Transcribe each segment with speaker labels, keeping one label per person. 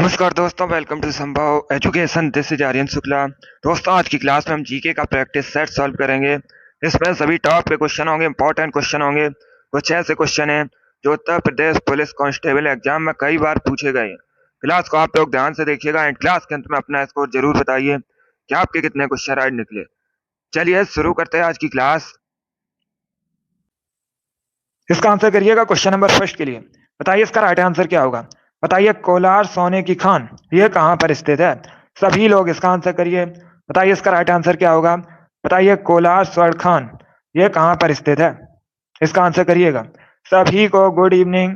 Speaker 1: नमस्कार दोस्तों, welcome to Sambhav Education. This is Aryan Shukla. दोस्तों, आज की क्लास में हम जीके का प्रैक्टिस सेट सॉल्व करेंगे। इसमें सभी टॉप के क्वेश्चन होंगे, इंपॉर्टेंट क्वेश्चन होंगे। कुछ ऐसे क्वेश्चन हैं जो Uttar Pradesh police constable exam में कई बार पूछे गए हैं। क्लास को आप लोग ध्यान से देखिएगा एंड क्लास के अंत में अपना स्कोर जरूर बताइए कि आपके कितने क्वेश्चन राइट निकले। चलिए शुरू करते हैं आज की क्लास। इसका आंसर करिएगा क्वेश्चन नंबर फर्स्ट के लिए। बताइए इसका राइट आंसर क्या होगा। बताइए कोलार सोने की खान ये कहाँ पर स्थित है। सभी लोग इसका आंसर करिए। बताइए इसका राइट आंसर क्या होगा। बताइए कोलार स्वर्ण खान ये कहाँ पर स्थित है। इसका आंसर करिएगा। सभी को गुड इवनिंग।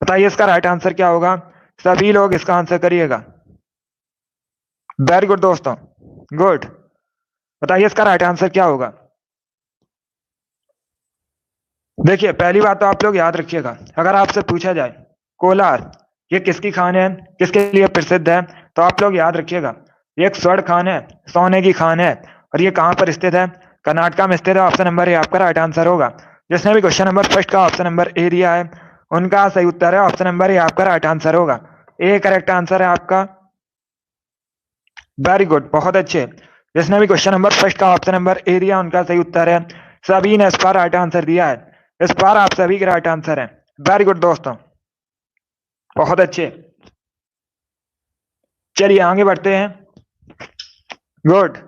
Speaker 1: बताइए इसका राइट आंसर क्या होगा। सभी लोग इसका आंसर करिएगा। वेरी गुड दोस्तों, गुड। बताइए इसका राइट आंसर क्या होगा। देखिए, पहली बात तो आप लोग याद रखिएगा, अगर आपसे पूछा जाए कोलार ये किसकी खान है, किसके लिए प्रसिद्ध है, तो आप लोग याद रखिएगा ये एक स्वर्ण खान है, सोने की खान है। और ये कहाँ पर स्थित है। कर्नाटका में स्थित है। ऑप्शन नंबर ए आपका राइट आंसर होगा। जिसने भी क्वेश्चन नंबर फर्स्ट का ऑप्शन नंबर ए दिया है उनका सही उत्तर है ऑप्शन नंबर ए आपका राइट आंसर होगा। ए करेक्ट आंसर है आपका। वेरी गुड, बहुत अच्छे। जिसने भी क्वेश्चन नंबर फर्स्ट का ऑप्शन नंबर ए दिया उनका सही उत्तर है। सभी ने इस पर राइट आंसर दिया है। इस बार आप सभी के राइट आंसर है। वेरी गुड दोस्तों, बहुत अच्छे। चलिए आगे बढ़ते हैं। गुड।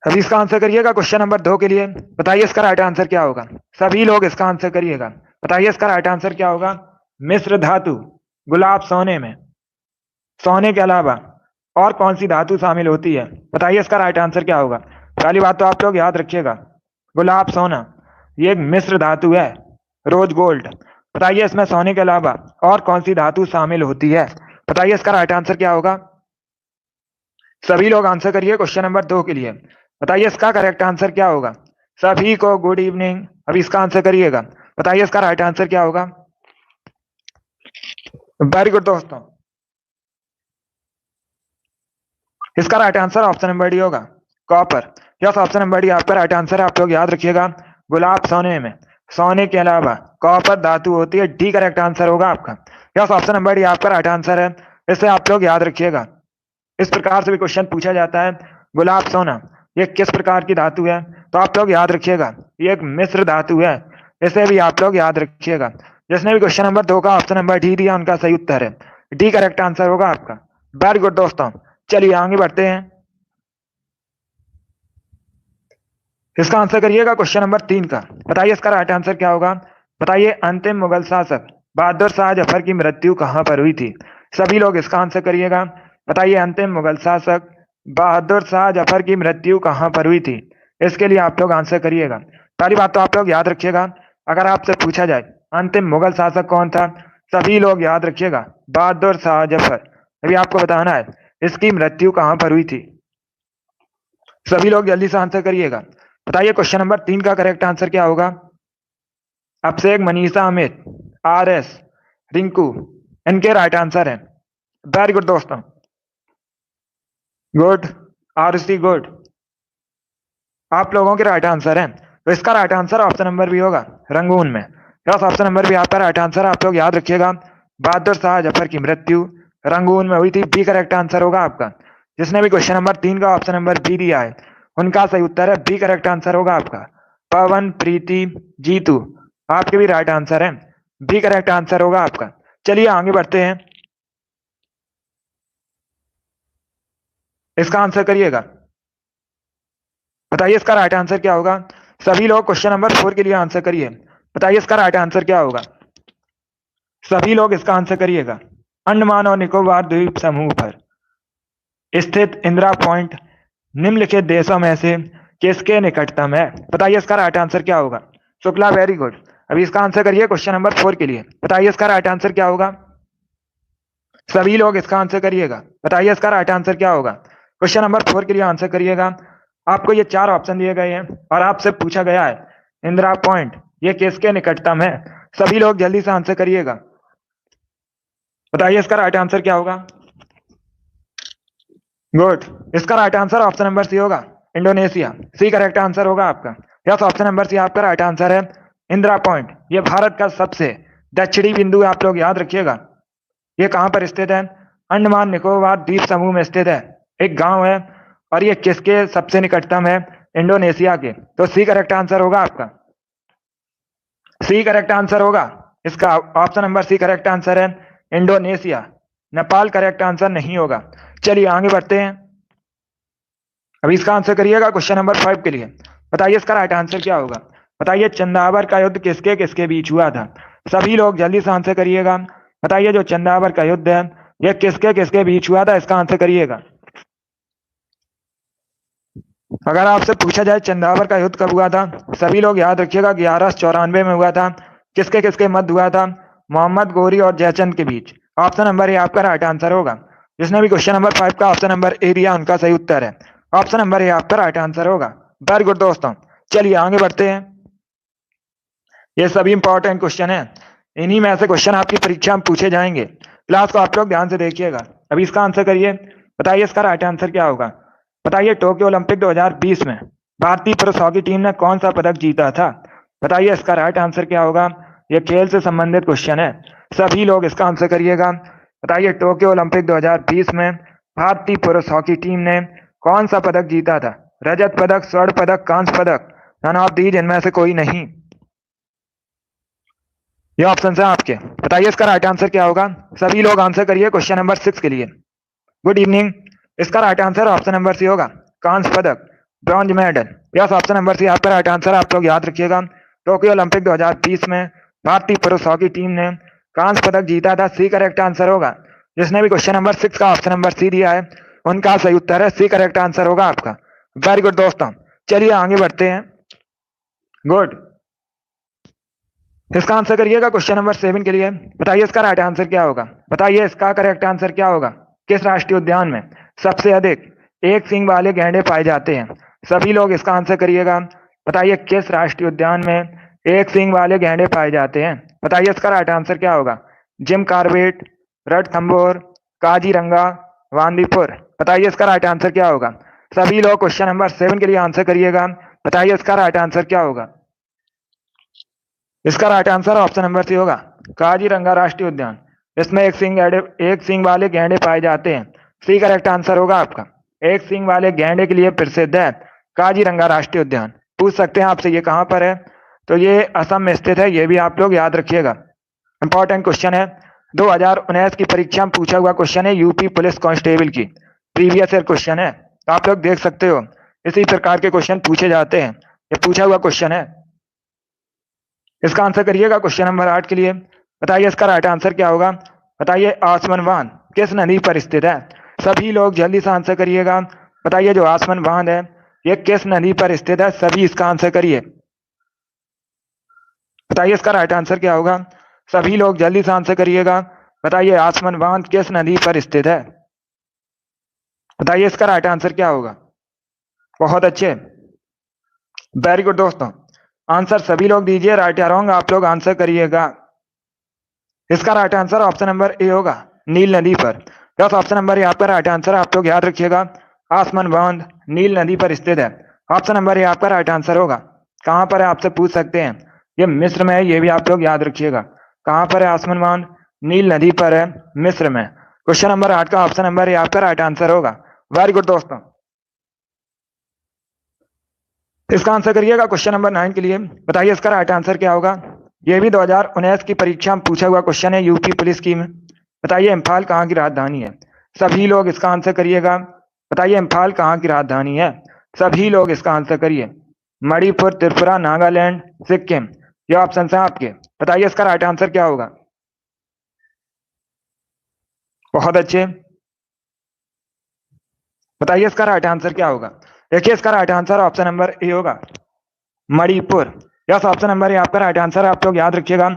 Speaker 1: अभी इसका आंसर करिएगा क्वेश्चन नंबर 2 के लिए। बताइए इसका राइट आंसर क्या होगा। सभी लोग इसका आंसर करिएगा। बताइए इसका राइट आंसर क्या होगा। मिश्र धातु गुलाब सोने में सोने के अलावा और कौन सी धातु शामिल होती है। बताइए इसका राइट आंसर क्या होगा। पहली बात तो आप लोग याद रखिएगा, गुलाब सोना ये एक मिश्र धातु है, रोज गोल्ड। बताइए इसमें सोने के अलावा और कौन सी धातु शामिल होती है। बताइए इसका राइट आंसर क्या होगा। सभी लोग आंसर करिए क्वेश्चन नंबर 2 के लिए। बताइए इसका करेक्ट आंसर क्या होगा। सभी को गुड इवनिंग। अभी इसका आंसर करिएगा। बताइए इसका राइट आंसर क्या होगा। वेरी गुड दोस्तों, इसका right answer option number D होगा, copper. Yes, option number D आपका राइट आंसर है। आप लोग याद रखिएगा, गुलाब सोने में सोने के अलावा कॉपर धातु होती है। डी करेक्ट आंसर होगा आपका। यस, ऑप्शन नंबर डी आपका राइट आंसर है। इसे आप लोग याद रखिएगा। इस प्रकार से भी क्वेश्चन पूछा जाता है, गुलाब सोना ये किस प्रकार की धातु है, तो आप लोग याद रखिएगा ये एक मिश्र धातु है। इसे भी आप लोग याद रखिएगा। जिसने भी क्वेश्चन नंबर 2 का ऑप्शन नंबर डी दिया उनका सही उत्तर है। डी करेक्ट आंसर होगा आपका। वेरी गुड दोस्तों, चलिए आगे बढ़ते हैं। इसका आंसर करिएगा क्वेश्चन नंबर 3 का। बताइए इसका राइट आंसर क्या होगा। बताइए अंतिम मुगल शासक बहादुर शाह जफर की मृत्यु कहां पर हुई थी। सभी लोग इसका आंसर करिएगा। बताइए अंतिम मुगल शासक बहादुर शाह जफर की मृत्यु कहां पर हुई थी। इसके लिए आप लोग आंसर करिएगा। पहली बात तो आप लोग याद रखिएगा, अगर आपसे पूछा जाए अंतिम मुगल शासक कौन था, सभी लोग याद रखिएगा बहादुर शाह जफर। अभी आपको बताना है इसकी मृत्यु कहां पर हुई थी। सभी लोग जल्दी से आंसर करिएगा। बताइए क्वेश्चन नंबर 3 का करेक्ट आंसर क्या होगा। अभिषेक, मनीषा, अमित, आर एस, रिंकू इनके राइट आंसर है। वेरी गुड दोस्तों, गुड। आरुषि, गुड। आप लोगों के राइट आंसर है। तो इसका right answer option number B होगा, रंगून में। यस, ऑप्शन नंबर बी आपका राइट आंसर है। आप लोग याद रखिएगा बहादुर शाह जफर की मृत्यु रंगून में हुई थी। बी करेक्ट आंसर होगा आपका। जिसने भी क्वेश्चन नंबर 3 का ऑप्शन नंबर बी दिया है उनका सही उत्तर है। बी करेक्ट आंसर होगा आपका। पवन, प्रीति, जीतू आपके भी राइट आंसर है। बी करेक्ट आंसर होगा आपका। चलिए आगे बढ़ते हैं। इसका आंसर करिएगा। बताइए इसका राइट आंसर क्या होगा। सभी लोग क्वेश्चन नंबर 4 के लिए आंसर करिए। बताइए इसका राइट आंसर क्या होगा। सभी लोग इसका आंसर करिएगा। अंडमान और निकोबार द्वीप समूह पर स्थित इंदिरा पॉइंट निम्नलिखित देशों में से किसके निकटतम है। बताइए इसका राइट आंसर क्या होगा। Shukla, very good. अभी इसका आंसर करिए क्वेश्चन नंबर 4 के लिए। बताइए इसका राइट आंसर क्या होगा। सभी लोग इसका आंसर करिएगा। बताइए इसका राइट आंसर क्या होगा। क्वेश्चन नंबर 4 के लिए आंसर करिएगा। आपको ये 4 ऑप्शन दिए गए हैं और आपसे पूछा गया है इंदिरा पॉइंट ये किसके निकटतम है। सभी लोग जल्दी से आंसर करिएगा। बताइए इसका राइट आंसर क्या होगा। गुड। इसका right answer option number C होगा, इंडोनेशिया। सी करेक्ट आंसर होगा आपका। यस, ऑप्शन नंबर सी आपका राइट आंसर है। इंदिरा पॉइंट ये भारत का सबसे दक्षिणी बिंदु है। आप लोग याद रखिएगा ये कहाँ पर स्थित है? अंडमान निकोबार द्वीप समूह में स्थित है, एक गांव है। और ये किसके सबसे निकटतम है? इंडोनेशिया के। तो सी करेक्ट आंसर होगा आपका, सी करेक्ट आंसर होगा इसका। Option number C correct answer है, इंडोनेशिया। नेपाल करेक्ट आंसर नहीं होगा। चलिए आगे बढ़ते हैं। अभी इसका आंसर करिएगा क्वेश्चन नंबर 5 के लिए। बताइए इसका राइट आंसर क्या होगा। बताइए चंदावर का युद्ध किसके किसके बीच हुआ था? सभी लोग जल्दी से आंसर करिएगा। बताइए जो चंदावर का युद्ध है यह किसके किसके बीच हुआ था, इसका आंसर करिएगा। अगर आपसे पूछा जाए चंदावर का युद्ध कब हुआ था, सभी लोग याद रखिएगा 1194 में हुआ था। किसके किसके मध्य हुआ था? मोहम्मद गौरी और जयचंद के बीच। ऑप्शन नंबर ए आपका राइट आंसर होगा। जिसने भी क्वेश्चन नंबर 5 का ऑप्शन नंबर ए दिया उनका सही उत्तर है। ऑप्शन नंबर ए आपका राइट आंसर होगा। वेरी गुड दोस्तों, चलिए आगे बढ़ते हैं। ये सभी इंपॉर्टेंट क्वेश्चन है, इन्हीं में से क्वेश्चन आपकी परीक्षा में पूछे जाएंगे। क्लास को आप लोग ध्यान से देखिएगा। अभी इसका आंसर करिए। बताइए इसका राइट आंसर क्या होगा। बताइए टोक्यो ओलंपिक 2020 में भारतीय पुरुष हॉकी टीम ने कौन सा पदक जीता था? बताइए इसका राइट आंसर क्या होगा। यह खेल से संबंधित क्वेश्चन है, सभी लोग इसका आंसर करिएगा। बताइए टोक्यो ओलंपिक 2020 में भारतीय पुरुष हॉकी टीम ने कौन सा पदक जीता था? रजत पदक, स्वर्ण पदक, कांस्य पदक, नन ऑफ दीज, इनमें से कोई नहीं। ये ऑप्शन है आपके। बताइए इसका राइट आंसर क्या होगा। सभी लोग आंसर करिए क्वेश्चन नंबर 6 के लिए। Good evening. इसका right answer option number C होगा, कांस्य पदक, bronze medal. Yes, option number C आपका राइट आंसर। आप लोग याद रखिएगा टोक्यो ओलंपिक 2020 में भारतीय पुरुष हॉकी टीम ने कांस्य पदक जीता था। सी करेक्ट आंसर होगा। जिसने भी क्वेश्चन नंबर 6 का ऑप्शन नंबर सी दिया है उनका सही उत्तर है, सी करेक्ट आंसर होगा आपका। वेरी गुड दोस्तों, चलिए आगे बढ़ते हैं। गुड। इसका आंसर करिएगा क्वेश्चन नंबर 7 के लिए। बताइए इसका राइट आंसर क्या होगा। बताइए इसका करेक्ट आंसर क्या होगा। किस राष्ट्रीय उद्यान में सबसे अधिक एक सींग वाले गैंडे पाए जाते हैं? सभी लोग इसका आंसर करिएगा। बताइए किस राष्ट्रीय उद्यान में एक सींग वाले गैंडे पाए जाते हैं? बताइए इसका राइट आंसर क्या होगा। Jim Corbett, Ranthambore, Kaziranga, Bandipur. बताइए इसका राइट आंसर क्या होगा। सभी लोग क्वेश्चन नंबर 7 के लिए आंसर करिएगा। बताइए इसका राइट आंसर क्या होगा। इसका right answer option number C होगा, काजीरंगा राष्ट्रीय उद्यान। इसमें एक सींग वाले गैंडे पाए जाते हैं। सी करेक्ट आंसर होगा आपका। एक सींग वाले गैंडे के लिए प्रसिद्ध है काजीरंगा राष्ट्रीय उद्यान। पूछ सकते हैं आपसे ये कहाँ पर है, तो ये असम में स्थित है। ये भी आप लोग याद रखिएगा, इंपॉर्टेंट क्वेश्चन है। 2019 की परीक्षा में पूछा हुआ क्वेश्चन है, यूपी पुलिस कांस्टेबल की प्रीवियस ईयर क्वेश्चन है। तो आप लोग देख सकते हो इसी प्रकार के क्वेश्चन पूछे जाते हैं। ये पूछा हुआ क्वेश्चन है। इसका आंसर करिएगा क्वेश्चन नंबर 8 के लिए। बताइए इसका राइट आंसर क्या होगा। बताइए आसमान बांध किस नदी पर स्थित है? सभी लोग जल्दी से आंसर करिएगा। बताइए जो आसमान बांध है ये किस नदी पर स्थित है? सभी इसका आंसर करिए। बताइए इसका राइट आंसर क्या होगा। सभी लोग जल्दी से आंसर करिएगा। बताइए आसमान बांध किस नदी पर स्थित है? बताइए इसका राइट आंसर क्या होगा। बहुत अच्छे, वेरी गुड दोस्तों। आंसर सभी लोग दीजिए, राइट या रॉन्ग आप लोग आंसर करिएगा। इसका right answer option number A होगा, नील नदी पर। यस, ऑप्शन नंबर ए आपका राइट आंसर। आप लोग याद रखिएगा आसमान बांध नील नदी पर स्थित है। ऑप्शन नंबर ए आपका राइट आंसर होगा। कहां पर है आपसे पूछ सकते हैं, ये मिस्र में है, ये भी आप लोग याद रखिएगा। कहां पर है आसमान बांध? नील नदी पर है, मिस्र में। क्वेश्चन नंबर 8 का ऑप्शन नंबर ए आपका राइट आंसर होगा। वेरी गुड दोस्तों, इसका आंसर करिएगा क्वेश्चन नंबर 9 के लिए। बताइए इसका राइट आंसर क्या होगा। यह भी 2019 की परीक्षा में पूछा हुआ क्वेश्चन है, यूपी पुलिस की में। बताइए इम्फाल कहाँ की राजधानी है? सभी लोग इसका आंसर करिएगा। बताइए इम्फाल कहाँ की राजधानी है? सभी लोग इसका आंसर करिए। मणिपुर, त्रिपुरा, नागालैंड, सिक्किम, ये ऑप्शन है आपके। बताइए इसका राइट आंसर क्या होगा। बहुत अच्छे, बताइए इसका राइट आंसर क्या होगा। देखिए इसका right answer option number A होगा, Manipur. Yes, option number A आपका राइट आंसर। आप लोग याद रखिएगा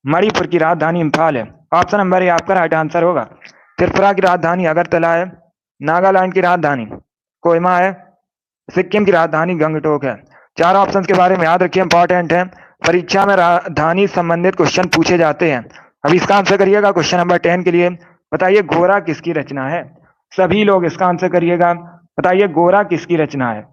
Speaker 1: मणिपुर की राजधानी इम्फाल है। ऑप्शन नंबर ए आपका राइट आंसर होगा। त्रिपुरा की राजधानी अगरतला है। नागालैंड की राजधानी कोहिमा है। सिक्किम की राजधानी गंगटोक है। चार ऑप्शंस के बारे में याद रखिए, इंपॉर्टेंट है। परीक्षा में राजधानी संबंधित क्वेश्चन पूछे जाते हैं। अब इसका आंसर करिएगा क्वेश्चन नंबर 10 के लिए। बताइए गोरा किसकी रचना है? सभी लोग इसका आंसर करिएगा। बताइए गोरा किसकी रचना है?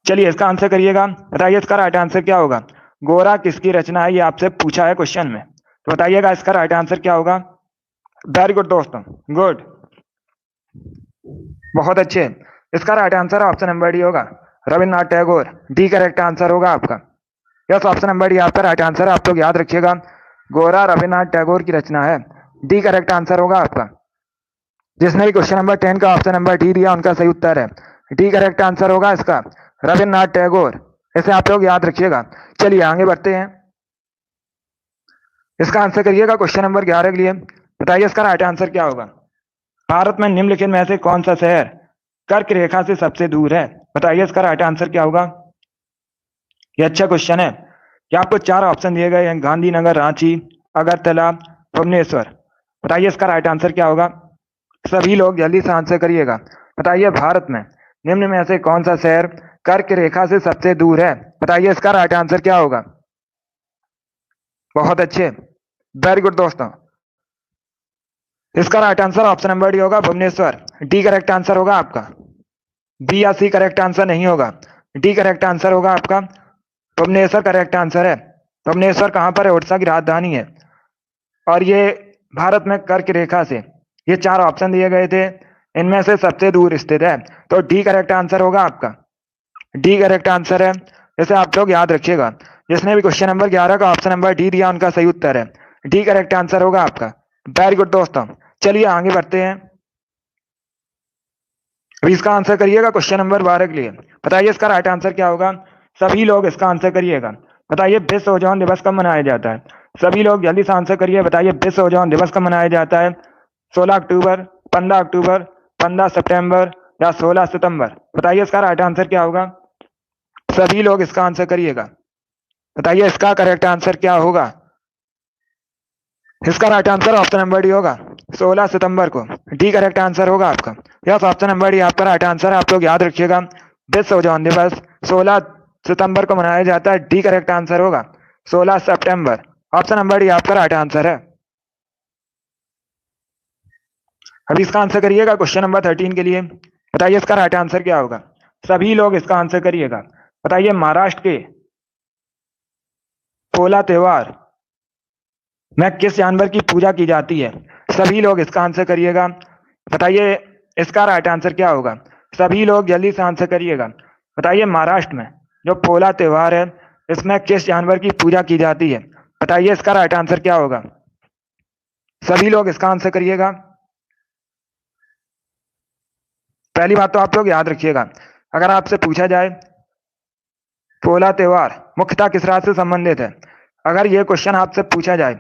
Speaker 1: चलिए इसका आंसर करिएगा। बताइए इसका राइट आंसर क्या होगा। गोरा किसकी रचना है, ये आपसे पूछा है क्वेश्चन में, तो बताइएगा इसका राइट आंसर क्या होगा। वेरी गुड दोस्तों, गुड, बहुत अच्छे। इसका right answer option number D होगा, Rabindranath Tagore. D correct answer होगा आपका। यस, ऑप्शन नंबर डी आपका राइट आंसर है। आप लोग याद रखिएगा, गोरा रविन्द्रनाथ टैगोर की रचना है। डी करेक्ट आंसर होगा आपका। जिसने भी क्वेश्चन नंबर 10 का ऑप्शन नंबर डी दिया उनका सही उत्तर है। डी करेक्ट आंसर होगा इसका, रविन्द्रनाथ टैगोर। इसे आप लोग याद रखिएगा। चलिए आगे बढ़ते हैं। इसका आंसर करिएगा क्वेश्चन नंबर 11 के लिए। बताइए इसका राइट आंसर क्या होगा। भारत में निम्नलिखित में से कौन सा शहर कर्क रेखा से सबसे दूर है। बताइए इसका राइट आंसर क्या होगा। ये अच्छा क्वेश्चन है। क्या आपको 4 ऑप्शन दिए गए हैं, गांधीनगर, रांची, अगरतला, भुवनेश्वर। बताइए इसका राइट आंसर क्या होगा। सभी लोग जल्दी से आंसर करिएगा। बताइए भारत में निम्न में से कौन सा शहर कर्क रेखा से सबसे दूर है। बताइए इसका राइट आंसर क्या होगा। बहुत अच्छे, वेरी गुड दोस्तों। इसका right answer option number D होगा, भुवनेश्वर। डी करेक्ट आंसर होगा आपका। बी या सी करेक्ट आंसर नहीं होगा, डी करेक्ट आंसर होगा आपका। भुवनेश्वर करेक्ट आंसर है। भुवनेश्वर कहां पर है, उड़ीसा की राजधानी है। और ये भारत में कर्क रेखा से, ये 4 ऑप्शन दिए गए थे, इनमें से सबसे दूर स्थित है। तो डी करेक्ट आंसर होगा आपका। डी करेक्ट आंसर है। इसे आप लोग याद रखिएगा। जिसने भी क्वेश्चन नंबर 11 का ऑप्शन नंबर डी दिया उनका सही उत्तर है। डी करेक्ट आंसर होगा आपका। वेरी गुड दोस्तों। चलिए आगे बढ़ते हैं। अभी इसका आंसर करिएगा क्वेश्चन नंबर 12 के लिए। बताइए इसका राइट आंसर क्या होगा। सभी लोग इसका आंसर करिएगा। बताइए विश्व ओजोन दिवस कब मनाया जाता है। सभी लोग जल्दी से आंसर करिए। बताइए विश्व ओजोन दिवस कब मनाया जाता है। 16 अक्टूबर, 15 अक्टूबर, 15 सितंबर या 16 सितंबर। बताइए इसका राइट आंसर क्या होगा। सभी लोग इसका आंसर करिएगा। बताइए इसका करेक्ट आंसर क्या होगा। इसका right answer option number D होगा, 16 सितंबर को। डी करेक्ट आंसर होगा आपका। यस, ऑप्शन नंबर डी आपका राइट आंसर है। आप लोग याद रखिएगा, विश्व ओजोन दिवस 16 सितंबर को मनाया जाता है। डी करेक्ट आंसर होगा 16 सितंबर। ऑप्शन नंबर डी आपका राइट आंसर है। अभी इसका आंसर करिएगा क्वेश्चन नंबर 13 के लिए। बताइए इसका राइट आंसर क्या होगा। सभी लोग इसका आंसर करिएगा। बताइए महाराष्ट्र के पोला त्योहार में किस जानवर की पूजा की जाती है। सभी लोग इसका आंसर करिएगा। बताइए इसका राइट आंसर क्या होगा। सभी लोग जल्दी से आंसर करिएगा। बताइए महाराष्ट्र में जो पोला त्योहार है, इसमें किस जानवर की पूजा की जाती है। बताइए इसका राइट आंसर क्या होगा। सभी लोग इसका आंसर करिएगा। पहली बात तो आप लोग याद रखिएगा, अगर आपसे पूछा जाए पोला त्योहार मुख्यतः किस राज्य से संबंधित है, अगर ये क्वेश्चन आपसे पूछा जाए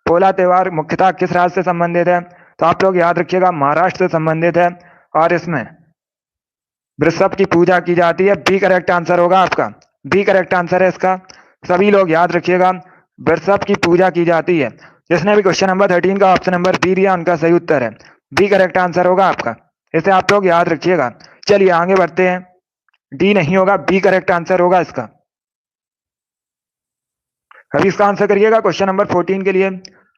Speaker 1: पोला त्योहार मुख्यतः किस राज्य से संबंधित है, तो आप लोग याद रखिएगा महाराष्ट्र से संबंधित है। और इसमें वृषभ की पूजा की जाती है। बी करेक्ट आंसर होगा आपका। बी करेक्ट आंसर है इसका। सभी लोग याद रखिएगा, वृषभ की पूजा की जाती है। जिसने भी क्वेश्चन नंबर 13 का ऑप्शन नंबर बी दिया उनका सही उत्तर है। बी करेक्ट आंसर होगा आपका। इसे आप लोग याद रखिएगा। चलिए आगे बढ़ते हैं। डी नहीं होगा, बी करेक्ट आंसर होगा इसका। अभी इसका आंसर करिएगा क्वेश्चन नंबर 14 के लिए।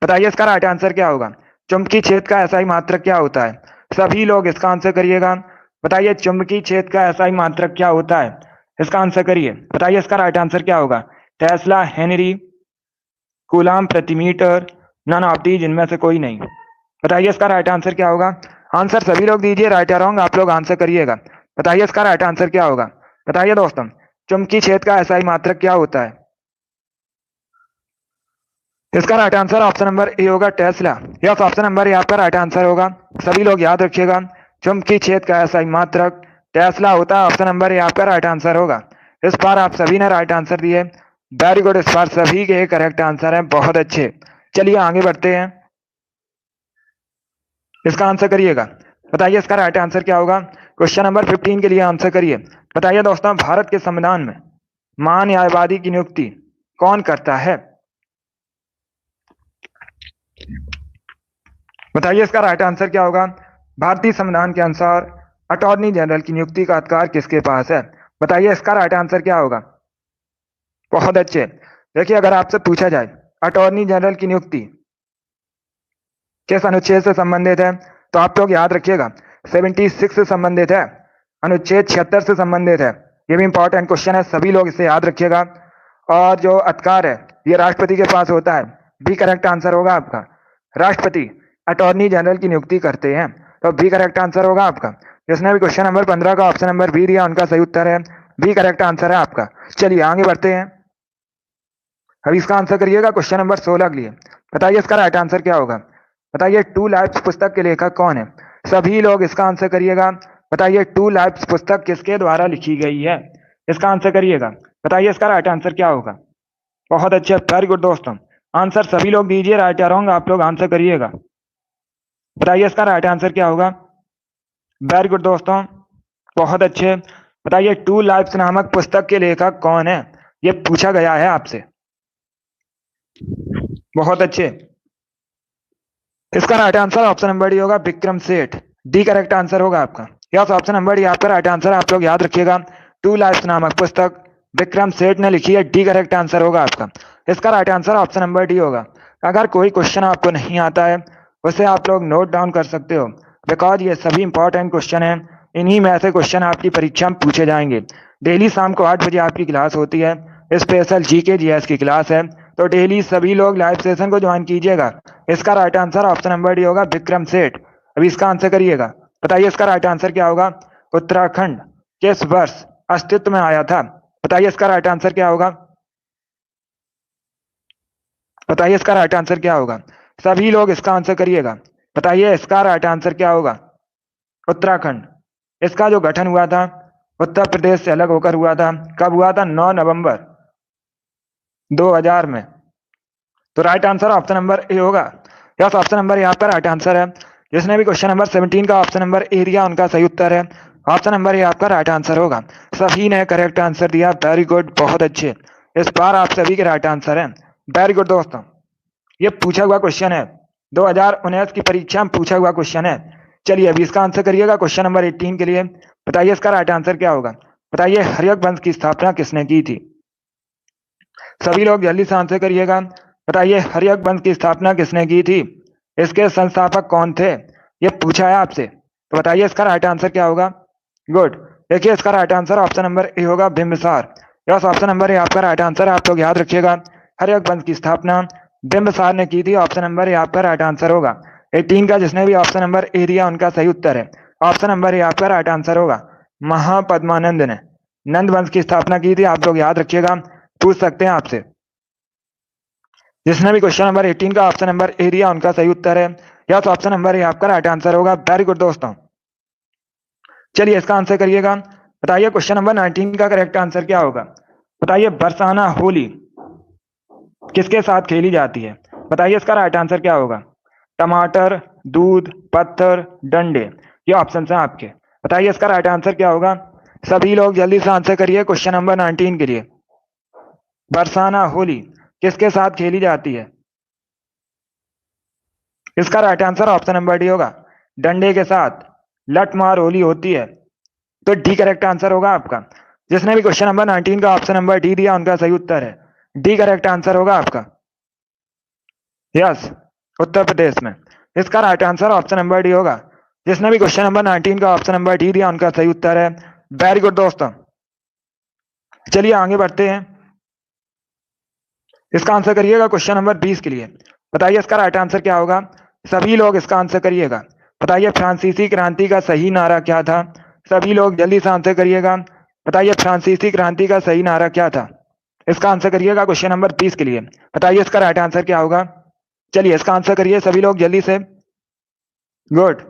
Speaker 1: बताइए इसका राइट आंसर क्या होगा। चुंबकीय क्षेत्र का एसआई मात्रक क्या होता है। सभी लोग इसका आंसर करिएगा। बताइए चुंबकीय क्षेत्र का एसआई मात्रक क्या होता है। इसका आंसर करिए। बताइए इसका राइट आंसर क्या होगा। टेस्ला, हेनरी, कूलाम प्रति मीटर, नन ऑफ दीज, इनमें से कोई नहीं। बताइए इसका राइट आंसर क्या होगा। आंसर सभी लोग दीजिए, राइट या रॉन्ग आप लोग आंसर करिएगा। बताइए इसका राइट आंसर क्या होगा। बताइए दोस्तों, चुंबकीय क्षेत्र का एसआई मात्रक क्या होता है। इसका right answer option number A होगा, Tesla. Yes, option number A आपका राइट आंसर होगा। सभी लोग याद रखिएगा, चुंबकीय क्षेत्र का एसआई मात्रक टेस्ला होता है। ऑप्शन नंबर ए आपका राइट आंसर होगा। इस बार आप सभी ने राइट आंसर दिए, वेरी गुड। इस बार सभी के करेक्ट आंसर है, बहुत अच्छे। चलिए आगे बढ़ते हैं। इसका आंसर करिएगा। बताइए इसका राइट आंसर क्या होगा। क्वेश्चन नंबर 15 के लिए आंसर करिए। बताइए दोस्तों, भारत के संविधान में महान्यायवादी की नियुक्ति कौन करता है। बताइए इसका राइट आंसर क्या होगा। भारतीय संविधान के अनुसार अटॉर्नी जनरल की नियुक्ति का अधिकार किसके पास है। बताइए इसका राइट आंसर क्या होगा। बहुत अच्छे। देखिए अगर आपसे पूछा जाए अटॉर्नी जनरल की नियुक्ति किस अनुच्छेद से संबंधित है, तो आप लोग याद रखिएगा 76 से संबंधित है, अनुच्छेद 76 से संबंधित है। ये भी इंपॉर्टेंट क्वेश्चन है, सभी लोग इसे याद रखिएगा। और जो अधिकार है ये राष्ट्रपति के पास होता है। बी करेक्ट आंसर होगा आपका। राष्ट्रपति अटॉर्नी जनरल की नियुक्ति करते हैं। तो बी करेक्ट आंसर होगा आपका। जिसने भी क्वेश्चन नंबर 15 का ऑप्शन नंबर बी दिया उनका सही उत्तर है बी करेक्ट आंसर है आपका। चलिए आगे बढ़ते हैं। अब इसका आंसर करिएगा क्वेश्चन नंबर 16 के लिए। बताइए इसका राइट आंसर क्या होगा। बताइए टू लाइफ्स पुस्तक के लेखक कौन है। सभी लोग इसका आंसर करिएगा। बताइए टू लाइफ्स पुस्तक किसके द्वारा लिखी गई है। इसका आंसर करिएगा। बताइए इसका राइट आंसर क्या होगा। बहुत अच्छे, वेरी गुड दोस्तों। आंसर सभी लोग दीजिए, राइट या रॉन्ग आप लोग आंसर करिएगा। बताइए इसका राइट आंसर क्या होगा। वेरी गुड दोस्तों, बहुत अच्छे। बताइए टू लाइफ्स नामक पुस्तक के लेखक कौन है, ये पूछा गया है आपसे। बहुत अच्छे। इसका right answer option number D होगा, Vikram Seth. D correct answer होगा आपका। यस, ऑप्शन नंबर डी आपका राइट आंसर, आप लोग याद रखिएगा। टू लाइफ्स नामक पुस्तक विक्रम सेठ ने लिखी है। डी करेक्ट आंसर होगा आपका। इसका right answer option number D होगा। अगर कोई क्वेश्चन आपको नहीं आता है उसे आप लोग नोट डाउन कर सकते हो, बिकॉज ये सभी इंपॉर्टेंट क्वेश्चन है। इन्हीं में ऐसे क्वेश्चन आपकी परीक्षा में पूछे जाएंगे। डेली शाम को 8 बजे आपकी क्लास होती है, स्पेशल जीके जीएस की क्लास है। तो डेली सभी लोग लाइव सेशन को ज्वाइन कीजिएगा। इसका right answer option number D होगा, विक्रम सेठ। अभी इसका आंसर करिएगा। बताइए इसका राइट आंसर क्या होगा। उत्तराखंड किस वर्ष अस्तित्व में आया था। बताइए इसका राइट आंसर क्या होगा। बताइए इसका राइट आंसर क्या होगा। सभी लोग इसका आंसर करिएगा। बताइए इसका राइट आंसर क्या होगा। उत्तराखंड, इसका जो गठन हुआ था उत्तर प्रदेश से अलग होकर हुआ था। कब हुआ था। 9 नवंबर 2000 में। तो right answer option number A होगा। यस, ऑप्शन नंबर ए आपका राइट आंसर है। जिसने भी क्वेश्चन नंबर 17 का ऑप्शन नंबर ए दिया उनका सही उत्तर है। ऑप्शन नंबर ए आपका राइट आंसर होगा। सभी ने करेक्ट आंसर दिया, वेरी गुड, बहुत अच्छे। इस बार आप सभी के राइट आंसर है। वेरी गुड दोस्तों, ये पूछा हुआ क्वेश्चन है, 2019 की परीक्षा में पूछा हुआ क्वेश्चन है। चलिए अभी इसका आंसर करिएगा क्वेश्चन नंबर 18 के लिए। बताइए इसका राइट आंसर क्या होगा। बताइए हर्यक वंश की स्थापना किसने की थी। सभी लोग जल्दी से आंसर करिएगा। बताइए हर्यक वंश की स्थापना किसने की थी, इसके संस्थापक कौन थे, ये पूछा है आपसे। तो बताइए इसका राइट आंसर क्या होगा। गुड, देखिए इसका right answer option number A होगा, Bimbisar. Yes, option number A आपका राइट आंसर है, आप लोग याद रखिएगा। हर्यक वंश की स्थापना बिंबिसार ने की थी। ऑप्शन नंबर ए आपका राइट आंसर होगा। 18 का जिसने भी ऑप्शन नंबर ए दिया उनका सही उत्तर है। ऑप्शन नंबर ए आपका राइट आंसर होगा। महापद्मानंद ने नंद वंश की स्थापना की थी, आप लोग याद रखिएगा, पूछ सकते हैं आपसे। जिसने भी क्वेश्चन नंबर 18 का ऑप्शन नंबर ए दिया उनका सही उत्तर है। यस, ऑप्शन नंबर ए आपका राइट आंसर होगा। वेरी गुड दोस्तों, चलिए इसका आंसर करिएगा। बताइए क्वेश्चन नंबर 19 का करेक्ट आंसर क्या होगा। बताइए बरसाना होली किसके साथ खेली जाती है। बताइए इसका राइट आंसर क्या होगा। टमाटर, दूध, पत्थर, डंडे, ये ऑप्शन है आपके। बताइए इसका राइट आंसर क्या होगा। सभी लोग जल्दी से आंसर करिए क्वेश्चन नंबर 19 के लिए। बरसाना होली किसके साथ खेली जाती है। इसका right answer option number D होगा, डंडे के साथ लठ मार होली होती है। तो डी करेक्ट आंसर होगा आपका। जिसने भी क्वेश्चन नंबर 19 का ऑप्शन नंबर डी दिया उनका सही उत्तर है। डी करेक्ट आंसर होगा आपका। यस, उत्तर प्रदेश में। इसका right answer option number D होगा। जिसने भी क्वेश्चन नंबर 19 का ऑप्शन नंबर डी दिया उनका सही उत्तर है। वेरी गुड दोस्तों, चलिए आगे बढ़ते हैं। इसका आंसर करिएगा क्वेश्चन नंबर 20 के लिए। बताइए इसका राइट आंसर क्या होगा। सभी लोग इसका आंसर करिएगा। बताइए फ्रांसीसी क्रांति का सही नारा क्या था। सभी लोग जल्दी से आंसर करिएगा। बताइए फ्रांसीसी क्रांति का सही नारा क्या था। इसका आंसर करिएगा क्वेश्चन नंबर 20 के लिए। बताइए इसका राइट आंसर क्या होगा। चलिए इसका आंसर करिए सभी लोग जल्दी से। गुड,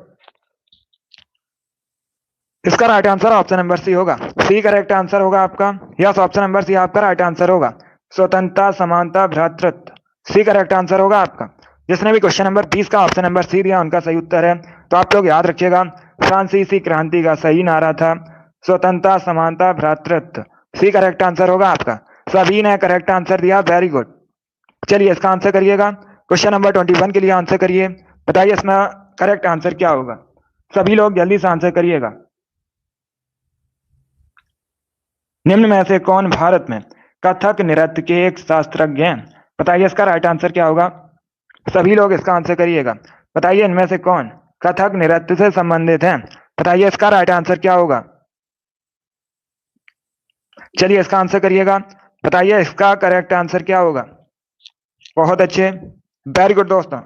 Speaker 1: इसका right answer option number C होगा। सी करेक्ट आंसर होगा आपका। यस, ऑप्शन नंबर सी आपका राइट आंसर होगा। स्वतंत्रता, समानता, भ्रातृत्व, सी करेक्ट आंसर होगा आपका। जिसने भी क्वेश्चन नंबर 20 का ऑप्शन नंबर सी दिया उनका सही उत्तर है। तो आप लोग याद रखिएगा, फ्रांसीसी क्रांति का सही नारा था स्वतंत्रता, समानता, भ्रातृत्व। सी करेक्ट आंसर होगा आपका। सभी ने करेक्ट आंसर दिया, वेरी गुड। चलिए इसका आंसर करिएगा। क्वेश्चन नंबर 21 के लिए आंसर करिए। बताइए इसमें करेक्ट आंसर क्या होगा। सभी लोग जल्दी से आंसर करिएगा। निम्न में से कौन भारत में कथक नृत्य के एक शास्त्रज्ञ हैं। बताइए इसका राइट आंसर क्या होगा। सभी लोग इसका आंसर करिएगा। बताइए इनमें से कौन कथक नृत्य से संबंधित हैं। बताइए इसका राइट आंसर क्या होगा। चलिए इसका आंसर करिएगा। बताइए इसका करेक्ट आंसर क्या होगा। बहुत अच्छे, वेरी गुड दोस्तों।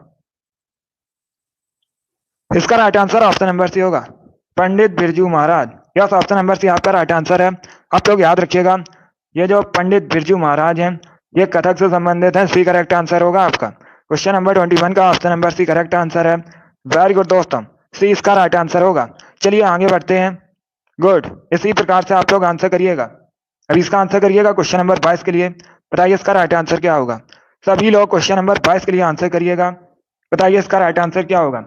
Speaker 1: इसका right answer option number C होगा, Pandit Birju Maharaj. Yes, option number C आपका राइट आंसर है। आप लोग याद रखिएगा, ये जो पंडित बिरजू महाराज हैं ये कथक से संबंधित है। सी करेक्ट आंसर होगा आपका। क्वेश्चन नंबर 21 का option number C correct answer है। वेरी गुड दोस्तों, सी इसका राइट आंसर होगा। चलिए आगे बढ़ते हैं। गुड, इसी प्रकार से आप लोग आंसर करिएगा। अभी इसका आंसर करिएगा क्वेश्चन नंबर 22 के लिए। बताइए इसका राइट आंसर क्या होगा। सभी लोग क्वेश्चन नंबर 22 के लिए आंसर करिएगा। बताइए इसका राइट आंसर क्या होगा।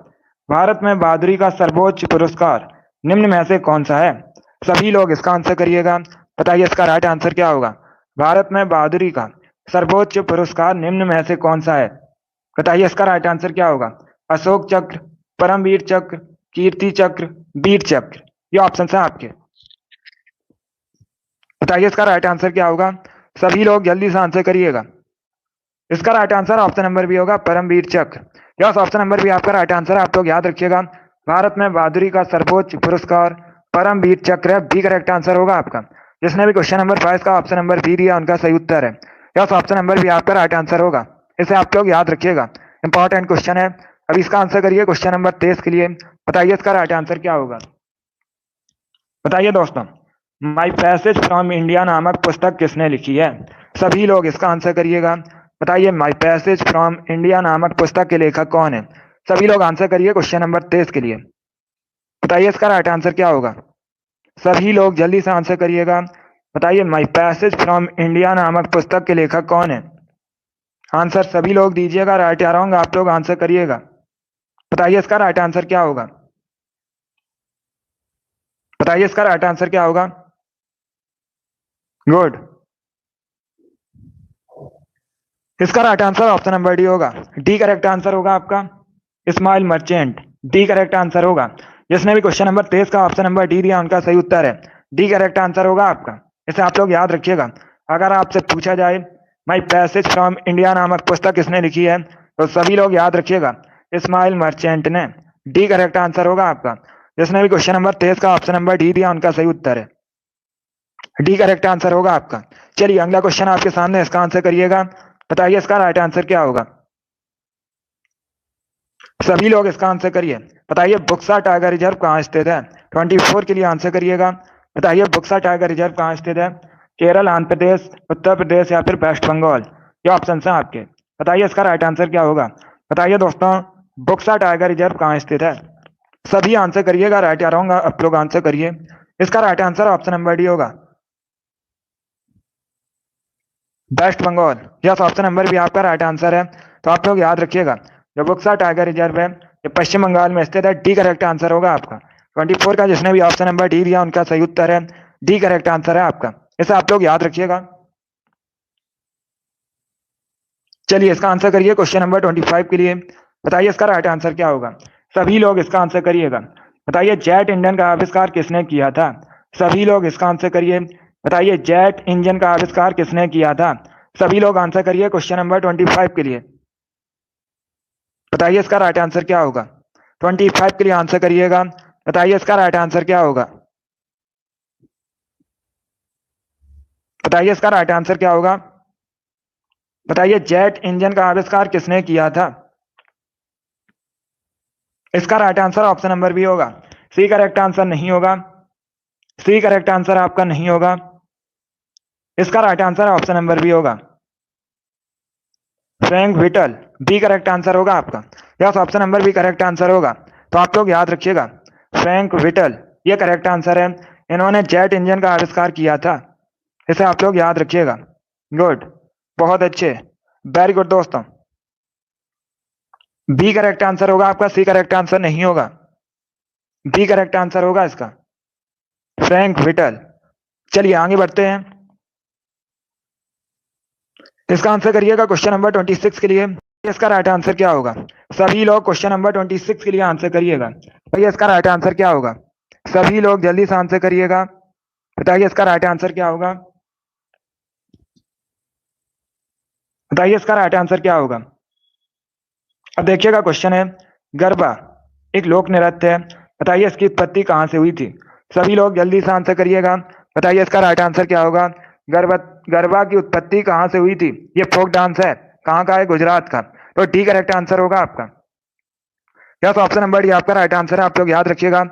Speaker 1: भारत में बहादुरी का सर्वोच्च पुरस्कार निम्न में से कौन सा है। सभी लोग इसका आंसर करिएगा। बताइए इसका राइट आंसर क्या होगा। भारत में बहादुरी का सर्वोच्च पुरस्कार निम्न में से कौन सा है। बताइए इसका राइट आंसर क्या होगा। अशोक चक्र, परमवीर चक्र, कीर्ति चक्र, वीर चक्र। ये ऑप्शन है आपके। बताइए इसका राइट आंसर क्या होगा। सभी लोग जल्दी से आंसर करिएगा। इसका right answer option number B होगा, Paramvir Chakra. Yes, option number B आपका राइट आंसर है। आप लोग याद रखिएगा, भारत में बहादुरी का सर्वोच्च पुरस्कार परमवीर चक्र है। बी करेक्ट आंसर होगा आपका। जिसने भी क्वेश्चन नंबर 22 का ऑप्शन नंबर बी दिया उनका सही उत्तर है। यस, ऑप्शन नंबर बी आपका राइट आंसर होगा। इसे आप लोग याद रखिएगा, इंपॉर्टेंट क्वेश्चन है। अभी इसका आंसर करिए क्वेश्चन नंबर 23 के लिए। बताइए इसका राइट आंसर क्या होगा। बताइए दोस्तों, माई पैसेज फ्रॉम इंडिया नामक पुस्तक किसने लिखी है। सभी लोग इसका आंसर करिएगा। बताइए माई पैसेज फ्रॉम इंडिया नामक पुस्तक के लेखक कौन है। सभी लोग आंसर करिए क्वेश्चन नंबर 23 के लिए। बताइए इसका राइट आंसर क्या होगा। सभी लोग जल्दी से आंसर करिएगा। बताइए माई पैसेज फ्रॉम इंडिया नामक पुस्तक के लेखक कौन है। आंसर सभी लोग दीजिएगा, राइट या रॉन्ग आप लोग आंसर करिएगा। बताइए इसका राइट आंसर क्या होगा। बताइए इसका राइट आंसर क्या होगा। गुड, इसका right answer option number D होगा। डी करेक्ट आंसर होगा आपका, Ismail Merchant. D correct answer होगा। जिसने भी क्वेश्चन नंबर 23 का ऑप्शन नंबर डी दिया उनका सही उत्तर है। डी करेक्ट आंसर होगा आपका। इसे आप लोग याद रखिएगा। अगर आपसे पूछा जाए माई पैसेज फ्रॉम इंडिया नामक पुस्तक किसने लिखी है तो सभी लोग याद रखिएगा, इस्माइल मर्चेंट ने। डी करेक्ट आंसर होगा आपका। जिसने भी क्वेश्चन नंबर 23 का ऑप्शन नंबर डी दिया उनका सही उत्तर है। डी करेक्ट आंसर होगा आपका। चलिए अगला क्वेश्चन आपके सामने, इसका आंसर करिएगा। बताइए इसका राइट आंसर क्या होगा। सभी लोग इसका आंसर करिए। बताइए बुक्सा टाइगर रिजर्व कहाँ स्थित है। 24 के लिए आंसर करिएगा। बताइए बुक्सा टाइगर रिजर्व कहाँ स्थित है। केरल, आंध्र प्रदेश, उत्तर प्रदेश या फिर वेस्ट बंगाल। ये ऑप्शन है आपके। बताइए इसका राइट आंसर क्या होगा। बताइए दोस्तों, बुक्सा टाइगर रिजर्व कहाँ स्थित है। सभी आंसर करिएगा, राइट या रॉन्ग आप लोग आंसर करिए। इसका right answer option number D होगा, West Bengal. Yes, option number भी आपका राइट आंसर है। तो आप लोग याद रखिएगा, जो बुक्सा टाइगर रिजर्व है ये पश्चिम बंगाल में स्थित है। डी करेक्ट आंसर होगा आपका। 24 का जिसने भी ऑप्शन नंबर डी दिया उनका सही उत्तर है। डी करेक्ट आंसर है आपका। इसे आप लोग याद रखिएगा। चलिए इसका आंसर करिए क्वेश्चन नंबर 25 के लिए। बताइए इसका राइट आंसर क्या होगा। सभी लोग इसका आंसर करिएगा। बताइए जेट इंजन का आविष्कार किसने किया था। सभी लोग इसका आंसर करिए। बताइए जेट इंजन का आविष्कार किसने किया था। सभी लोग आंसर करिए क्वेश्चन नंबर 25 के लिए। बताइए इसका राइट आंसर क्या होगा। 25 के लिए आंसर करिएगा। बताइए इसका राइट आंसर क्या होगा। बताइए इसका राइट आंसर क्या होगा। बताइए जेट इंजन का आविष्कार किसने किया था। इसका right answer option number B होगा। सी करेक्ट आंसर नहीं होगा। सी करेक्ट आंसर आपका नहीं होगा। इसका right answer option number B होगा, Frank Whittle. B correct answer होगा आपका। Yes, option number B correct answer होगा। तो आप लोग याद रखिएगा, फ्रैंक विटल ये करेक्ट आंसर है। इन्होंने जेट इंजन का आविष्कार किया था। इसे आप लोग याद रखिएगा। गुड, बहुत अच्छे, वेरी गुड दोस्तों। बी करेक्ट आंसर होगा आपका, सी करेक्ट आंसर नहीं होगा। बी करेक्ट आंसर होगा इसका, फ्रैंक विटल। चलिए आगे बढ़ते हैं। इसका आंसर करिएगा क्वेश्चन नंबर 26 के लिए। इसका राइट आंसर क्या होगा। सभी लोग क्वेश्चन नंबर 26 के लिए आंसर करिएगा। भैया इसका राइट आंसर क्या होगा। सभी लोग जल्दी से आंसर करिएगा। बताइए इसका राइट आंसर क्या होगा। बताइए इसका राइट आंसर क्या होगा। अब देखिएगा क्वेश्चन है, गरबा एक लोक नृत्य है। बताइए इसकी उत्पत्ति कहाँ से हुई थी। सभी लोग जल्दी से आंसर करिएगा। बताइए इसका राइट आंसर क्या होगा। गरबा गरबा की उत्पत्ति कहाँ से हुई थी। ये फोक डांस है, कहाँ का है, गुजरात का। तो डी करेक्ट आंसर होगा आपका। यस, ऑप्शन नंबर डी आपका राइट आंसर है। आप लोग याद रखिएगा,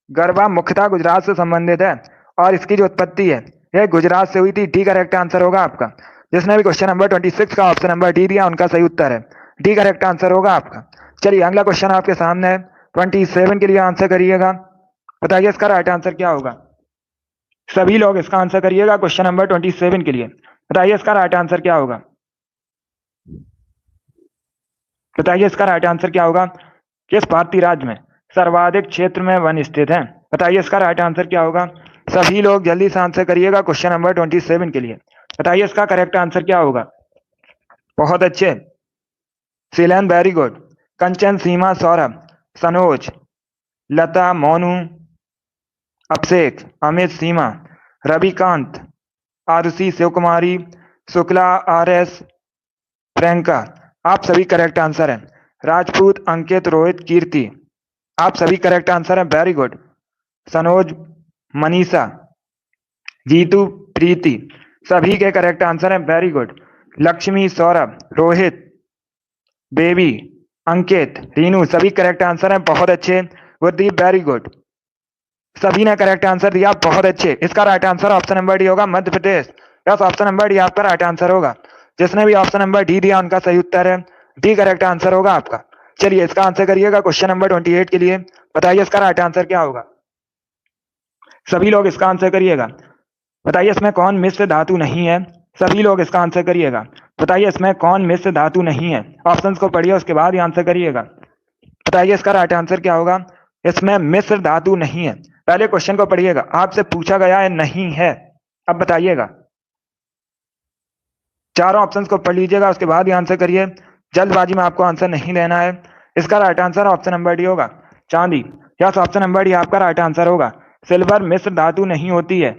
Speaker 1: गरबा मुख्यतः गुजरात से संबंधित है और इसकी जो उत्पत्ति है यह गुजरात से हुई थी। डी करेक्ट आंसर होगा आपका। जिसने भी क्वेश्चन नंबर 26 का ऑप्शन नंबर डी दिया उनका सही उत्तर है डी करेक्ट आंसर होगा आपका। चलिए अगला क्वेश्चन आपके सामने है, 27 के लिए आंसर करिएगा। बताइए इसका राइट आंसर क्या होगा। सभी लोग इसका आंसर करिएगा क्वेश्चन नंबर 27 के लिए। बताइए इसका राइट आंसर क्या होगा। बताइए इसका राइट आंसर क्या होगा। किस भारतीय राज्य में सर्वाधिक क्षेत्र में वन स्थित है। बताइए इसका राइट आंसर क्या होगा। सभी लोग जल्दी से आंसर करिएगा क्वेश्चन नंबर 27 के लिए। बताइए इसका करेक्ट आंसर क्या होगा। बहुत अच्छे, सीलन वेरी गुड। कंचन, सीमा, सौरभ, सनोज, लता, मोनू, अभिषेक, अमित, सीमा, रविकांत, आरुषि, शिव कुमारी, शुक्ला, आर.एस, प्रियंका, आप सभी करेक्ट आंसर हैं। राजपूत, अंकित, रोहित, कीर्ति, आप सभी करेक्ट आंसर हैं। Very good. सनोज, मनीषा, जीतू, प्रीति, सभी के करेक्ट आंसर हैं। Very good. Lakshmi, Saurabh, Rohit, Baby, Ankit, Rinu, सभी करेक्ट आंसर हैं। बहुत अच्छे। Gurdeep, very good. सभी ने करेक्ट आंसर दिया, बहुत अच्छे। इसका right answer option number D होगा, Madhya Pradesh. Yes, option number D आपका राइट आंसर होगा। जिसने भी ऑप्शन नंबर डी दिया उनका सही उत्तर है डी करेक्ट आंसर होगा आपका। चलिए इसका आंसर करिएगा क्वेश्चन नंबर 28 के लिए। बताइए इसका राइट आंसर क्या होगा। सभी लोग इसका आंसर करिएगा। बताइए इसमें कौन मिश्र धातु नहीं है। सभी लोग इसका आंसर करिएगा। बताइए इसमें कौन मिश्र धातु नहीं है। ऑप्शंस को पढ़िए उसके बाद ही आंसर करिएगा। बताइए इसका राइट आंसर क्या होगा। इसमें मिश्र धातु नहीं है। पहले क्वेश्चन को पढ़िएगा, आपसे पूछा गया है नहीं है। अब बताइएगा, चारों ऑप्शंस को पढ़ लीजिएगा उसके बाद ही आंसर करिए। जल्दबाजी में आपको आंसर नहीं देना है। इसका right answer option number D होगा, चांदी। यस, ऑप्शन नंबर डी आपका राइट आंसर होगा। सिल्वर मिश्र धातु नहीं होती है।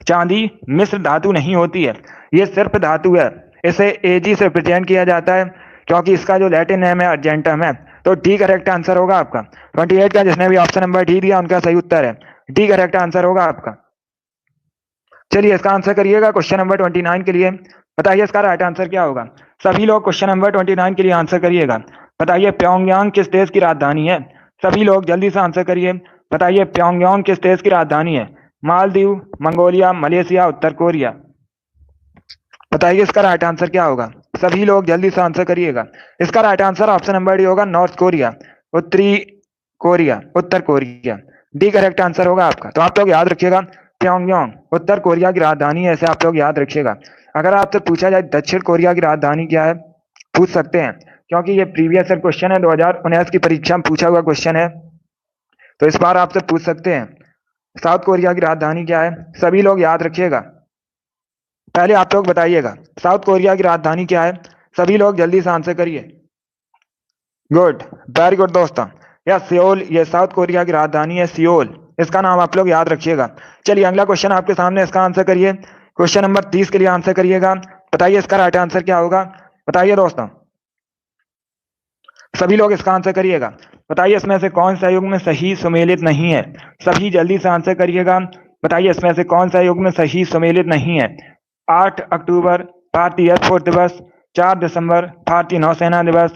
Speaker 1: चांदी मिश्र धातु नहीं होती है, ये सिर्फ धातु है। इसे एजी से रिप्रेजेंट किया जाता है क्योंकि इसका जो लैटिन नेम है अर्जेंटम है। तो डी करेक्ट आंसर होगा आपका। 28 का जिसने भी ऑप्शन नंबर डी दिया उनका सही उत्तर है डी करेक्ट आंसर होगा आपका। चलिए इसका आंसर करिएगा क्वेश्चन नंबर 29 के लिए। बताइए इसका राइट आंसर क्या होगा। सभी लोग क्वेश्चन नंबर 29 के लिए आंसर करिएगा। बताइए प्योंगयांग किस देश की राजधानी है। सभी लोग जल्दी से आंसर करिए। बताइए प्योंगयांग किस देश की राजधानी है। मालदीव, मंगोलिया, मलेशिया, उत्तर कोरिया। बताइए इसका राइट आंसर क्या होगा। सभी लोग जल्दी से आंसर करिएगा। इसका right answer option number D होगा, नॉर्थ कोरिया, उत्तरी कोरिया, उत्तर कोरिया। डी करेक्ट आंसर होगा आपका। तो आप लोग याद रखिएगा, प्योंगयांग उत्तर कोरिया की राजधानी है, ऐसे आप लोग याद रखिएगा। अगर आपसे पूछा जाए दक्षिण कोरिया की राजधानी क्या है, पूछ सकते हैं क्योंकि ये प्रीवियस ईयर क्वेश्चन है, 2019 की परीक्षा में पूछा हुआ क्वेश्चन है। तो इस बार आपसे पूछ सकते हैं साउथ कोरिया की राजधानी क्या है। सभी लोग याद रखिएगा। पहले आप लोग बताइएगा साउथ कोरिया की राजधानी क्या है। सभी लोग जल्दी से आंसर करिए। गुड, वेरी गुड दोस्तों। यह सियोल, ये साउथ कोरिया की राजधानी है सियोल। इसका नाम आप लोग याद रखिएगा। चलिए अगला क्वेश्चन आपके सामने, इसका आंसर करिए। क्वेश्चन नंबर 30 के लिए आंसर करिएगा। बताइए इसका राइट आंसर क्या होगा। बताइए दोस्तों, सभी लोग इसका आंसर करिएगा। बताइए इसमें से कौन सा युग्म सही सुमेलित नहीं है। सभी जल्दी से आंसर करिएगा। बताइए इसमें से कौन सा युग्म सही सुमेलित नहीं है। 8 अक्टूबर भारतीय एयरफोर्स दिवस, 4 दिसंबर भारतीय नौसेना दिवस,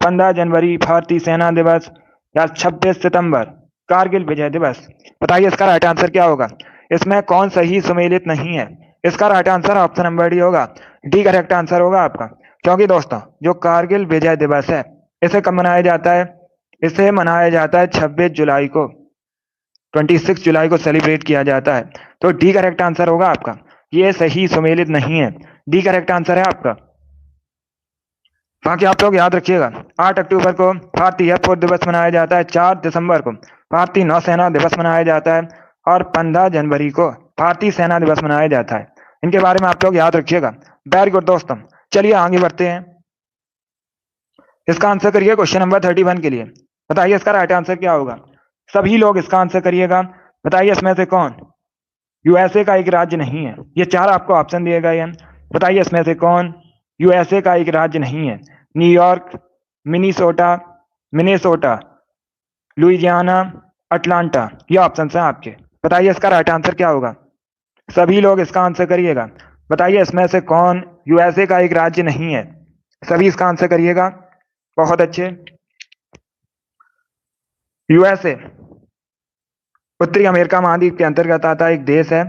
Speaker 1: 15 जनवरी भारतीय सेना दिवस, या 26 सितंबर कारगिल विजय दिवस। बताइए इसका राइट आंसर क्या होगा। इसमें कौन सही सुमेलित नहीं है। इसका right answer option number D होगा, डी करेक्ट आंसर होगा आपका। क्योंकि दोस्तों जो कारगिल विजय दिवस है इसे कब मनाया जाता है। इसे मनाया जाता है 26 जुलाई को, 26 जुलाई को सेलिब्रेट किया जाता है। तो डी करेक्ट आंसर होगा आपका। ये सही सुमेलित नहीं है, डी करेक्ट आंसर है आपका। बाकी आप लोग याद रखिएगा, 8 अक्टूबर को भारतीय एयरफोर्स दिवस मनाया जाता है, 4 दिसंबर को भारतीय नौसेना दिवस मनाया जाता है, और 15 जनवरी को भारतीय सेना दिवस मनाया जाता है। इनके बारे में आप लोग याद रखिएगा। वेरी गुड दोस्तों, चलिए आगे बढ़ते हैं। इसका आंसर करिए क्वेश्चन नंबर 31 के लिए। बताइए इसका राइट आंसर क्या होगा। सभी लोग इसका आंसर करिएगा। बताइए इसमें से कौन यूएसए का एक राज्य नहीं है। ये 4 आपको ऑप्शन दिए गए हैं। बताइए इसमें से कौन यूएसए का एक राज्य नहीं है। न्यूयॉर्क, मिनेसोटा, लुइजियाना, अटलांटा, ये ऑप्शन हैं आपके। बताइए इसका राइट आंसर क्या होगा। सभी लोग इसका आंसर करिएगा। बताइए इसमें से कौन यूएसए का एक राज्य नहीं है। सभी इसका आंसर करिएगा। बहुत अच्छे। यूएसए उत्तरी अमेरिका महाद्वीप के अंतर्गत आता एक देश है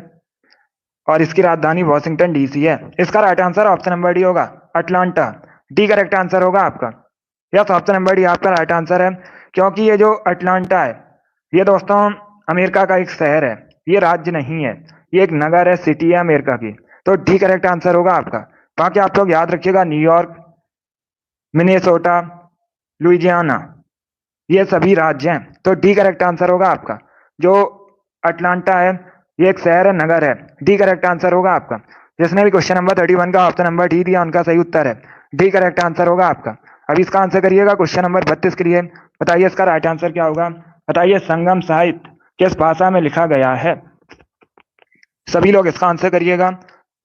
Speaker 1: और इसकी राजधानी वॉशिंगटन डीसी है। इसका right answer option number D होगा, अटलांटा। डी करेक्ट आंसर होगा आपका। यस, ऑप्शन नंबर डी आपका राइट आंसर है, क्योंकि ये जो अटलांटा है ये दोस्तों अमेरिका का एक शहर है, ये राज्य नहीं है, ये एक नगर है, सिटी है अमेरिका की। तो डी करेक्ट आंसर होगा आपका। बाकी आप लोग याद रखिएगा, न्यूयॉर्क, मिनेसोटा, लुइजियाना, ये सभी राज्य हैं। तो डी करेक्ट आंसर होगा आपका। जो अटलांटा है ये एक शहर है, नगर है। डी करेक्ट आंसर होगा आपका। जिसने भी क्वेश्चन नंबर 31 का ऑप्शन नंबर डी दिया उनका सही उत्तर है, डी करेक्ट आंसर होगा आपका। अब इसका आंसर करिएगा क्वेश्चन नंबर 32 के लिए। बताइए इसका राइट आंसर क्या होगा। बताइए संगम साहित्य किस भाषा में लिखा गया है। सभी लोग इसका आंसर करिएगा।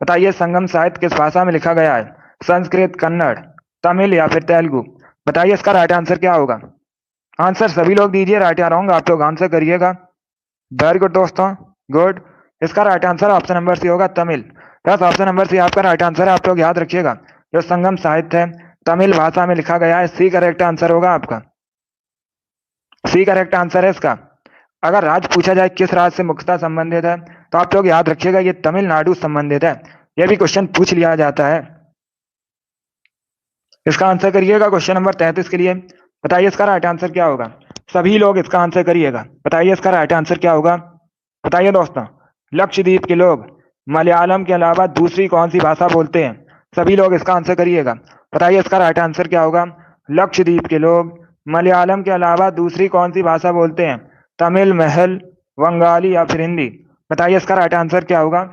Speaker 1: बताइए संगम साहित्य किस भाषा में लिखा गया है। संस्कृत, कन्नड़, तमिल या फिर तेलुगु। बताइए इसका राइट आंसर क्या होगा। आंसर सभी लोग दीजिए, राइट या रॉन्ग आप लोग आंसर करिएगा। वेरी गुड दोस्तों, गुड। इसका right answer option number C होगा, तमिल। बस ऑप्शन नंबर सी आपका राइट आंसर है, आप लोग याद रखिएगा। जो संगम साहित्य है तमिल भाषा में लिखा गया है, सी करेक्ट आंसर होगा आपका। सी करेक्ट आंसर है इसका। अगर राज्य पूछा जाए किस राज्य से मुख्यतः संबंधित है तो आप लोग याद रखिएगा ये तमिलनाडु संबंधित है। यह भी क्वेश्चन पूछ लिया जाता है। इसका आंसर करिएगा क्वेश्चन नंबर 33 के लिए। बताइए इसका राइट आंसर क्या होगा। सभी लोग इसका आंसर करिएगा। बताइए इसका राइट आंसर क्या होगा। बताइए दोस्तों, लक्षद्वीप के लोग मलयालम के अलावा दूसरी कौन सी भाषा बोलते हैं। सभी लोग इसका आंसर करिएगा। बताइए इसका राइट आंसर क्या होगा। लक्षद्वीप के लोग मलयालम के अलावा दूसरी कौन सी भाषा बोलते हैं। तमिल, महल, बंगाली या फिर हिंदी। बताइए इसका राइट आंसर क्या होगा।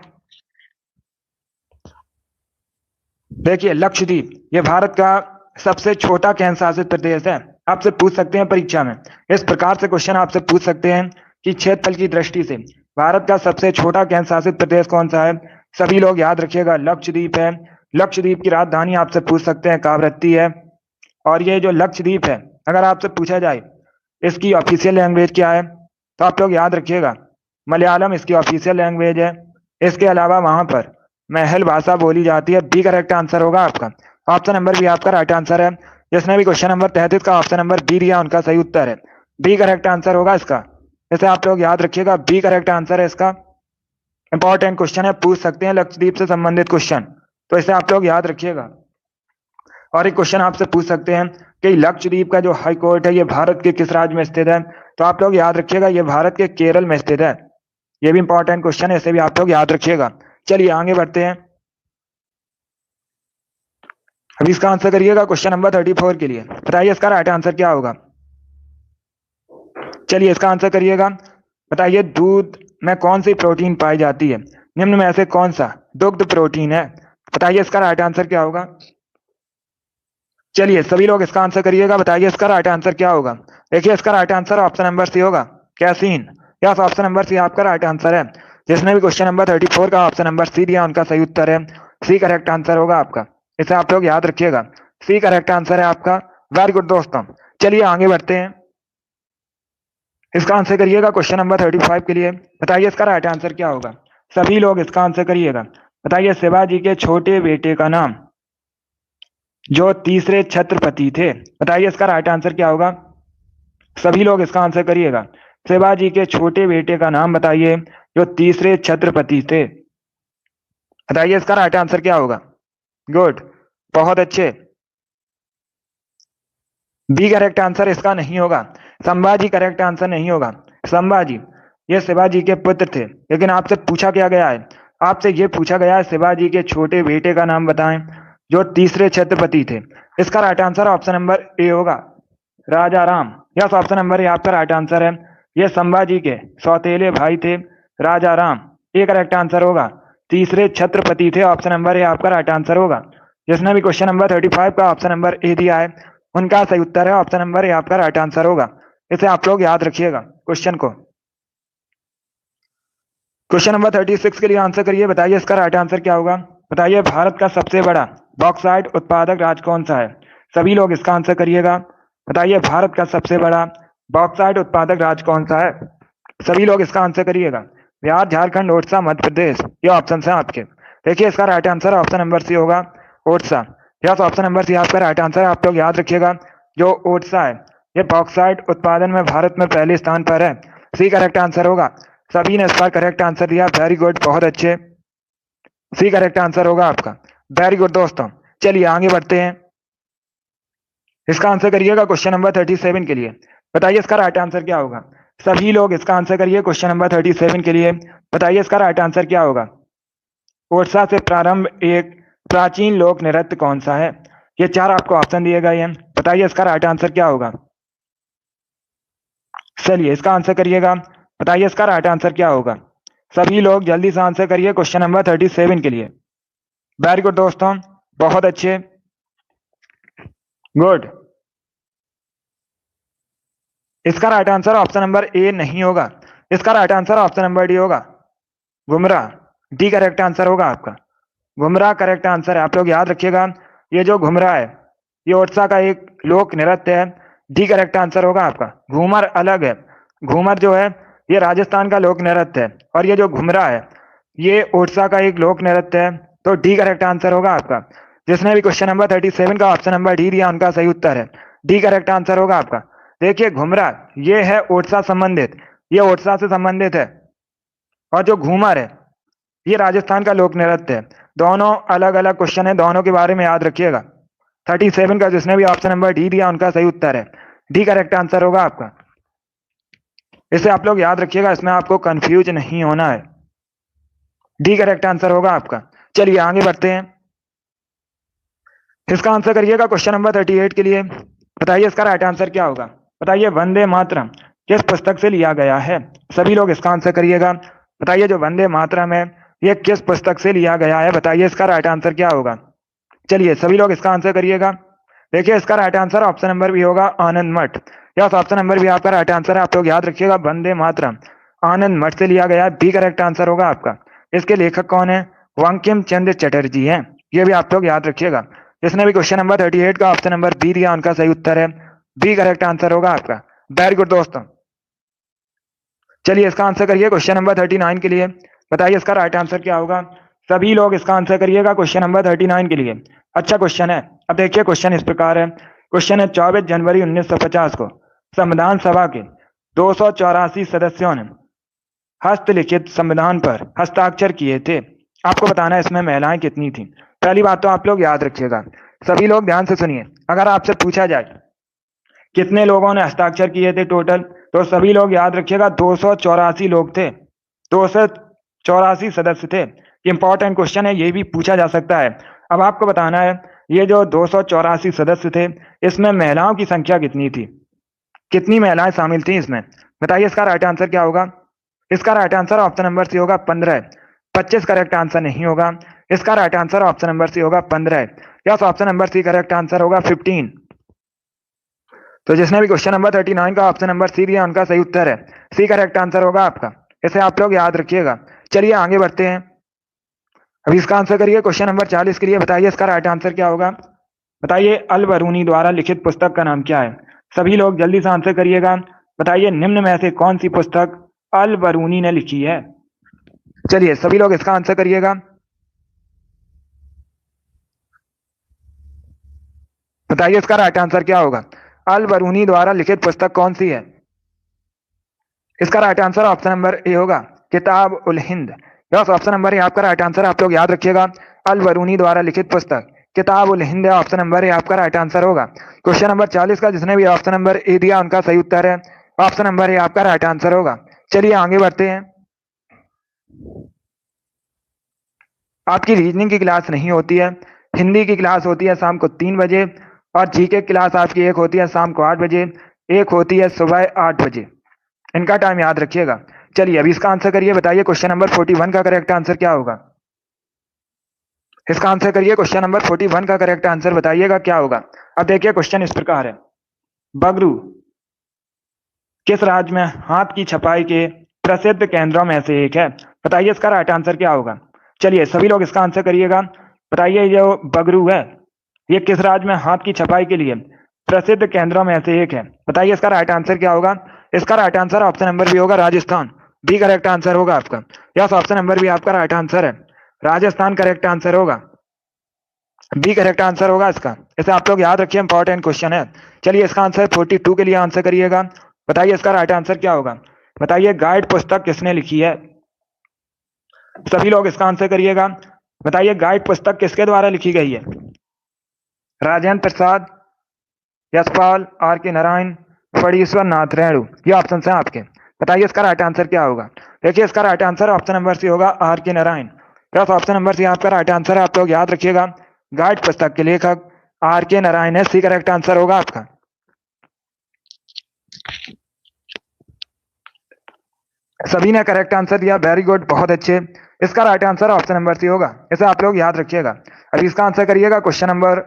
Speaker 1: देखिए लक्षद्वीप ये भारत का सबसे छोटा केंद्र शासित प्रदेश है। आपसे पूछ सकते हैं परीक्षा में, इस प्रकार से क्वेश्चन आपसे पूछ सकते हैं कि क्षेत्रफल की दृष्टि से भारत का सबसे छोटा केंद्र शासित प्रदेश कौन सा है। सभी लोग याद रखिएगा, लक्षद्वीप है। लक्षद्वीप की राजधानी आपसे पूछ सकते हैं, कावरत्ती है। और ये जो लक्षद्वीप है, अगर आपसे पूछा जाए इसकी ऑफिशियल लैंग्वेज क्या है तो आप लोग याद रखिएगा मलयालम इसकी ऑफिशियल लैंग्वेज है। इसके अलावा वहां पर महल भाषा बोली जाती है। बी करेक्ट आंसर होगा आपका। ऑप्शन नंबर बी आपका राइट आंसर है। जिसने भी क्वेश्चन नंबर 33 का ऑप्शन नंबर बी दिया उनका सही उत्तर है, बी करेक्ट आंसर होगा इसका। इसे आप लोग याद रखिएगा, बी करेक्ट आंसर है इसका। इंपॉर्टेंट क्वेश्चन है, पूछ सकते हैं लक्षद्वीप से संबंधित क्वेश्चन, तो इसे आप लोग याद रखिएगा। और एक क्वेश्चन आपसे पूछ सकते हैं कि लक्षद्वीप का जो हाई कोर्ट है ये भारत के किस राज्य में स्थित है, तो आप लोग याद रखिएगा ये भारत के केरल में स्थित है। ये भी इंपॉर्टेंट क्वेश्चन है, इसे भी आप लोग याद रखिएगा। चलिए आगे बढ़ते हैं। अभी इसका आंसर करिएगा क्वेश्चन नंबर 34 के लिए। बताइए इसका राइट आंसर क्या होगा। चलिए इसका आंसर करिएगा। बताइए दूध में कौन सी प्रोटीन पाई जाती है, निम्न में से कौन सा दुग्ध प्रोटीन है। बताइए इसका राइट आंसर क्या होगा। चलिए सभी लोग इसका आंसर करिएगा। बताइए इसका राइट आंसर क्या होगा। देखिए इसका right answer option number C होगा, casein. Yes, option number C आपका राइट आंसर है। जिसने भी क्वेश्चन नंबर 34 का ऑप्शन नंबर सी दिया उनका सही उत्तर है, सी करेक्ट आंसर होगा आपका। इसे आप लोग याद रखिएगा, सी करेक्ट आंसर है आपका। वेरी गुड दोस्तों, चलिए आगे बढ़ते हैं। इसका आंसर करिएगा क्वेश्चन नंबर 35 के लिए। बताइए इसका राइट आंसर क्या होगा। सभी लोग इसका आंसर करिएगा। बताइए शिवाजी के छोटे बेटे का नाम जो तीसरे छत्रपति थे। बताइए इसका राइट आंसर क्या होगा। सभी लोग इसका आंसर करिएगा। शिवाजी के छोटे बेटे का नाम बताइए जो तीसरे छत्रपति थे। बताइए इसका राइट आंसर क्या होगा। गुड, बहुत अच्छे। बी करेक्ट आंसर इसका नहीं होगा, संभाजी करेक्ट आंसर नहीं होगा। संभाजी ये शिवाजी के पुत्र थे, लेकिन आपसे पूछा क्या गया है, आपसे ये पूछा गया है शिवाजी के छोटे बेटे का नाम बताएं जो तीसरे छत्रपति थे। इसका right answer option number A होगा, Raja Ram. Yes, option number A आपका राइट आंसर है। ये संभाजी के सौतेले भाई थे, राजा राम। ए करेक्ट आंसर होगा। तीसरे छत्रपति थे, ऑप्शन नंबर ए आपका राइट आंसर होगा। जिसने भी क्वेश्चन नंबर 35 का ऑप्शन नंबर ए दिया है उनका सही उत्तर है, ऑप्शन नंबर ए आपका राइट आंसर होगा। इसे आप लोग याद रखिएगा क्वेश्चन को। क्वेश्चन नंबर 36 के लिए आंसर करिए। बताइए इसका राइट आंसर क्या होगा। बताइए भारत का सबसे बड़ा बॉक्साइट उत्पादक राज्य कौन सा है। सभी लोग इसका आंसर करिएगा। बताइए भारत का सबसे बड़ा बॉक्साइट उत्पादक राज्य कौन सा है। सभी लोग इसका आंसर करिएगा। बिहार, झारखंड, ओडिशा, मध्य प्रदेश, ये ऑप्शन है आपके। देखिए इसका right answer option number C होगा, Odisha. Yes, option number C आपका राइट आंसर है। आप लोग याद रखिएगा जो ओडिशा है ये बॉक्साइट उत्पादन में भारत में पहले स्थान पर है। सी करेक्ट आंसर होगा। सभी ने इस पर करेक्ट आंसर दिया, वेरी गुड, बहुत अच्छे। सी करेक्ट आंसर होगा आपका, वेरी गुड दोस्तों। चलिए आगे बढ़ते हैं। इसका आंसर करिएगा क्वेश्चन नंबर 37 के लिए। बताइए इसका राइट आंसर क्या होगा। सभी लोग इसका आंसर करिए क्वेश्चन नंबर 37 के लिए। बताइए इसका राइट आंसर क्या होगा। ओडिशा से प्रारंभ एक प्राचीन लोक नृत्य कौन सा है। ये चार आपको ऑप्शन दिए गए हैं, बताइए इसका राइट आंसर क्या होगा। चलिए इसका आंसर करिएगा, बताइए इसका राइट आंसर क्या होगा। सभी लोग जल्दी से आंसर करिए क्वेश्चन नंबर 37 के लिए। वेरी गुड दोस्तों, बहुत अच्छे, गुड। इसका राइट आंसर ऑप्शन नंबर ए नहीं होगा। इसका right answer option number D होगा, गुमराह। डी करेक्ट आंसर होगा आपका, गुमराह करेक्ट आंसर है। आप लोग याद रखिएगा, ये जो घुमरा है ये ओडिशा का एक लोक नृत्य है। डी करेक्ट आंसर होगा आपका। घूमर अलग है, घूमर जो है ये राजस्थान का लोक नृत्य है, और ये जो घुमरा है ये ओडिशा का एक लोक नृत्य है। तो डी करेक्ट आंसर होगा आपका। जिसने भी क्वेश्चन नंबर 37 का ऑप्शन नंबर डी दिया उनका सही उत्तर है, डी करेक्ट आंसर होगा आपका। देखिए घुमरा ये है ओडिशा संबंधित, ये ओडिशा से संबंधित है, और जो घूमर है ये राजस्थान का लोक नृत्य है। दोनों अलग अलग क्वेश्चन है, दोनों के बारे में याद रखिएगा। 37 का जिसने भी ऑप्शन नंबर डी दिया उनका सही उत्तर है, डी करेक्ट आंसर होगा आपका। इसे आप लोग याद रखिएगा, इसमें आपको कंफ्यूज नहीं होना है, डी करेक्ट आंसर होगा आपका। चलिए आगे बढ़ते हैं। इसका आंसर करिएगा क्वेश्चन नंबर 38 के लिए। बताइए इसका राइट आंसर क्या होगा। बताइए वंदे मातरम किस पुस्तक से लिया गया है। सभी लोग इसका आंसर करिएगा। बताइए जो वंदे मातरम है ये किस पुस्तक से लिया गया है, बताइए इसका राइट आंसर क्या होगा। चलिए सभी लोग इसका आंसर करिएगा। देखिए इसका राइट आंसर ऑप्शन नंबर भी होगा आनंद मठ। यस, ऑप्शन नंबर भी आपका राइट आंसर है। आप लोग याद रखिएगा, वंदे मातरम आनंद मठ से लिया गया है, बी करेक्ट आंसर होगा आपका। इसके लेखक कौन है, बंकिम चंद्र चटर्जी हैं, ये भी आप लोग याद रखिएगा। जिसने भी क्वेश्चन नंबर 38 का ऑप्शन नंबर बी दिया उनका सही उत्तर है, बी करेक्ट आंसर होगा आपका। वेरी गुड दोस्तों। चलिए इसका आंसर करिए क्वेश्चन नंबर 39 के लिए। बताइए इसका राइट आंसर क्या होगा। सभी लोग इसका आंसर करिएगा क्वेश्चन नंबर 39 के लिए। अच्छा क्वेश्चन है। अब देखिए क्वेश्चन इस प्रकार है। क्वेश्चन है 24 जनवरी 1950 को संविधान सभा के 284 सदस्यों ने हस्तलिखित संविधान पर हस्ताक्षर किए थे। आपको बताना है इसमें महिलाएं कितनी थी। पहली बात तो आप लोग याद रखिएगा, सभी लोग ध्यान से सुनिए। अगर आपसे पूछा जाए कितने लोगों ने हस्ताक्षर किए थे टोटल, तो सभी लोग याद रखिएगा 284 लोग थे, 284 सदस्य थे। इंपॉर्टेंट क्वेश्चन है, ये भी पूछा जा सकता है। अब आपको बताना है ये जो 284 सदस्य थे इसमें महिलाओं की संख्या कितनी थी, कितनी महिलाएं शामिल थी इसमें। बताइए इसका राइट आंसर क्या होगा। इसका right answer option number C होगा 15। 25 करेक्ट आंसर नहीं होगा। इसका right answer option number C होगा 15। Yes, option number C correct answer होगा 15। तो जिसने भी क्वेश्चन नंबर 39 का ऑप्शन नंबर सी दिया उनका सही उत्तर है, सी करेक्ट आंसर होगा आपका। इसे आप लोग याद रखिएगा। चलिए आगे बढ़ते हैं। अभी इसका आंसर करिए क्वेश्चन नंबर 40 के लिए। बताइए इसका राइट आंसर क्या होगा। बताइए अल बरूनी द्वारा लिखित पुस्तक का नाम क्या है। सभी लोग जल्दी से आंसर करिएगा। बताइए निम्न में से कौन सी पुस्तक अल बरूनी ने लिखी है। चलिए सभी लोग इसका आंसर करिएगा। बताइए इसका राइट आंसर क्या होगा। अल बरूनी द्वारा लिखित पुस्तक कौन सी है। इसका right answer option number A होगा, Kitab ul Hind. Yes, option number A आपका राइट आंसर। आप लोग याद रखिएगा, अल बरूनी द्वारा लिखित पुस्तक किताब ul Hind, option number A आपका राइट आंसर होगा। क्वेश्चन नंबर 40 का जिसने भी ऑप्शन नंबर ए दिया उनका सही उत्तर है, ऑप्शन नंबर ए आपका राइट आंसर होगा। चलिए आगे बढ़ते हैं। आपकी रीजनिंग की क्लास नहीं होती है, हिंदी की क्लास होती है शाम को 3 बजे, और जीके क्लास आपकी एक होती है शाम को 8 बजे, एक होती है सुबह 8 बजे। इनका टाइम याद रखिएगा। चलिए अभी इसका आंसर करिए। बताइए क्वेश्चन नंबर 41 का करेक्ट आंसर क्या होगा। इसका आंसर करिए क्वेश्चन नंबर 41 का करेक्ट आंसर बताइएगा क्या होगा। अब देखिए क्वेश्चन इस प्रकार है। बगरू किस राज्य में हाथ की छपाई के प्रसिद्ध केंद्रों में से एक है। बताइए इसका राइट आंसर क्या होगा। चलिए सभी लोग इसका आंसर करिएगा। बताइए जो बगरू है ये किस राज्य में हाथ की छपाई के लिए प्रसिद्ध केंद्रों में से एक है। बताइए इसका राइट आंसर क्या होगा। इसका राइट आंसर ऑप्शन नंबर भी होगा राजस्थान, बी करेक्ट आंसर होगा आपका। यस, ऑप्शन नंबर भी आपका राइट आंसर है, राजस्थान करेक्ट आंसर होगा। बी करेक्ट आंसर होगा इसका। इसे आप लोग याद रखिए, इंपॉर्टेंट क्वेश्चन है। चलिए इसका आंसर 42 के लिए आंसर करिएगा। बताइए इसका राइट आंसर क्या होगा। बताइए गाइड पुस्तक किसने लिखी है। सभी लोग इसका आंसर करिएगा। बताइए गाइड पुस्तक किसके द्वारा लिखी गई है। राजेंद्र प्रसाद, यशपाल, आर के नारायण, फणीश्वर नाथ रेणु, ये ऑप्शन है आपके। बताइए इसका राइट आंसर क्या होगा। देखिए इसका right answer option number C होगा, R K Narayan. Plus option number C आपका राइट आंसर है। आप लोग याद रखिएगा, गाइड पुस्तक के लेखक आर के नारायण है। सी करेक्ट आंसर होगा आपका। सभी ने करेक्ट आंसर दिया, वेरी गुड, बहुत अच्छे। इसका right answer option number C होगा। इसे आप लोग याद रखिएगा। अभी इसका आंसर करिएगा, क्वेश्चन नंबर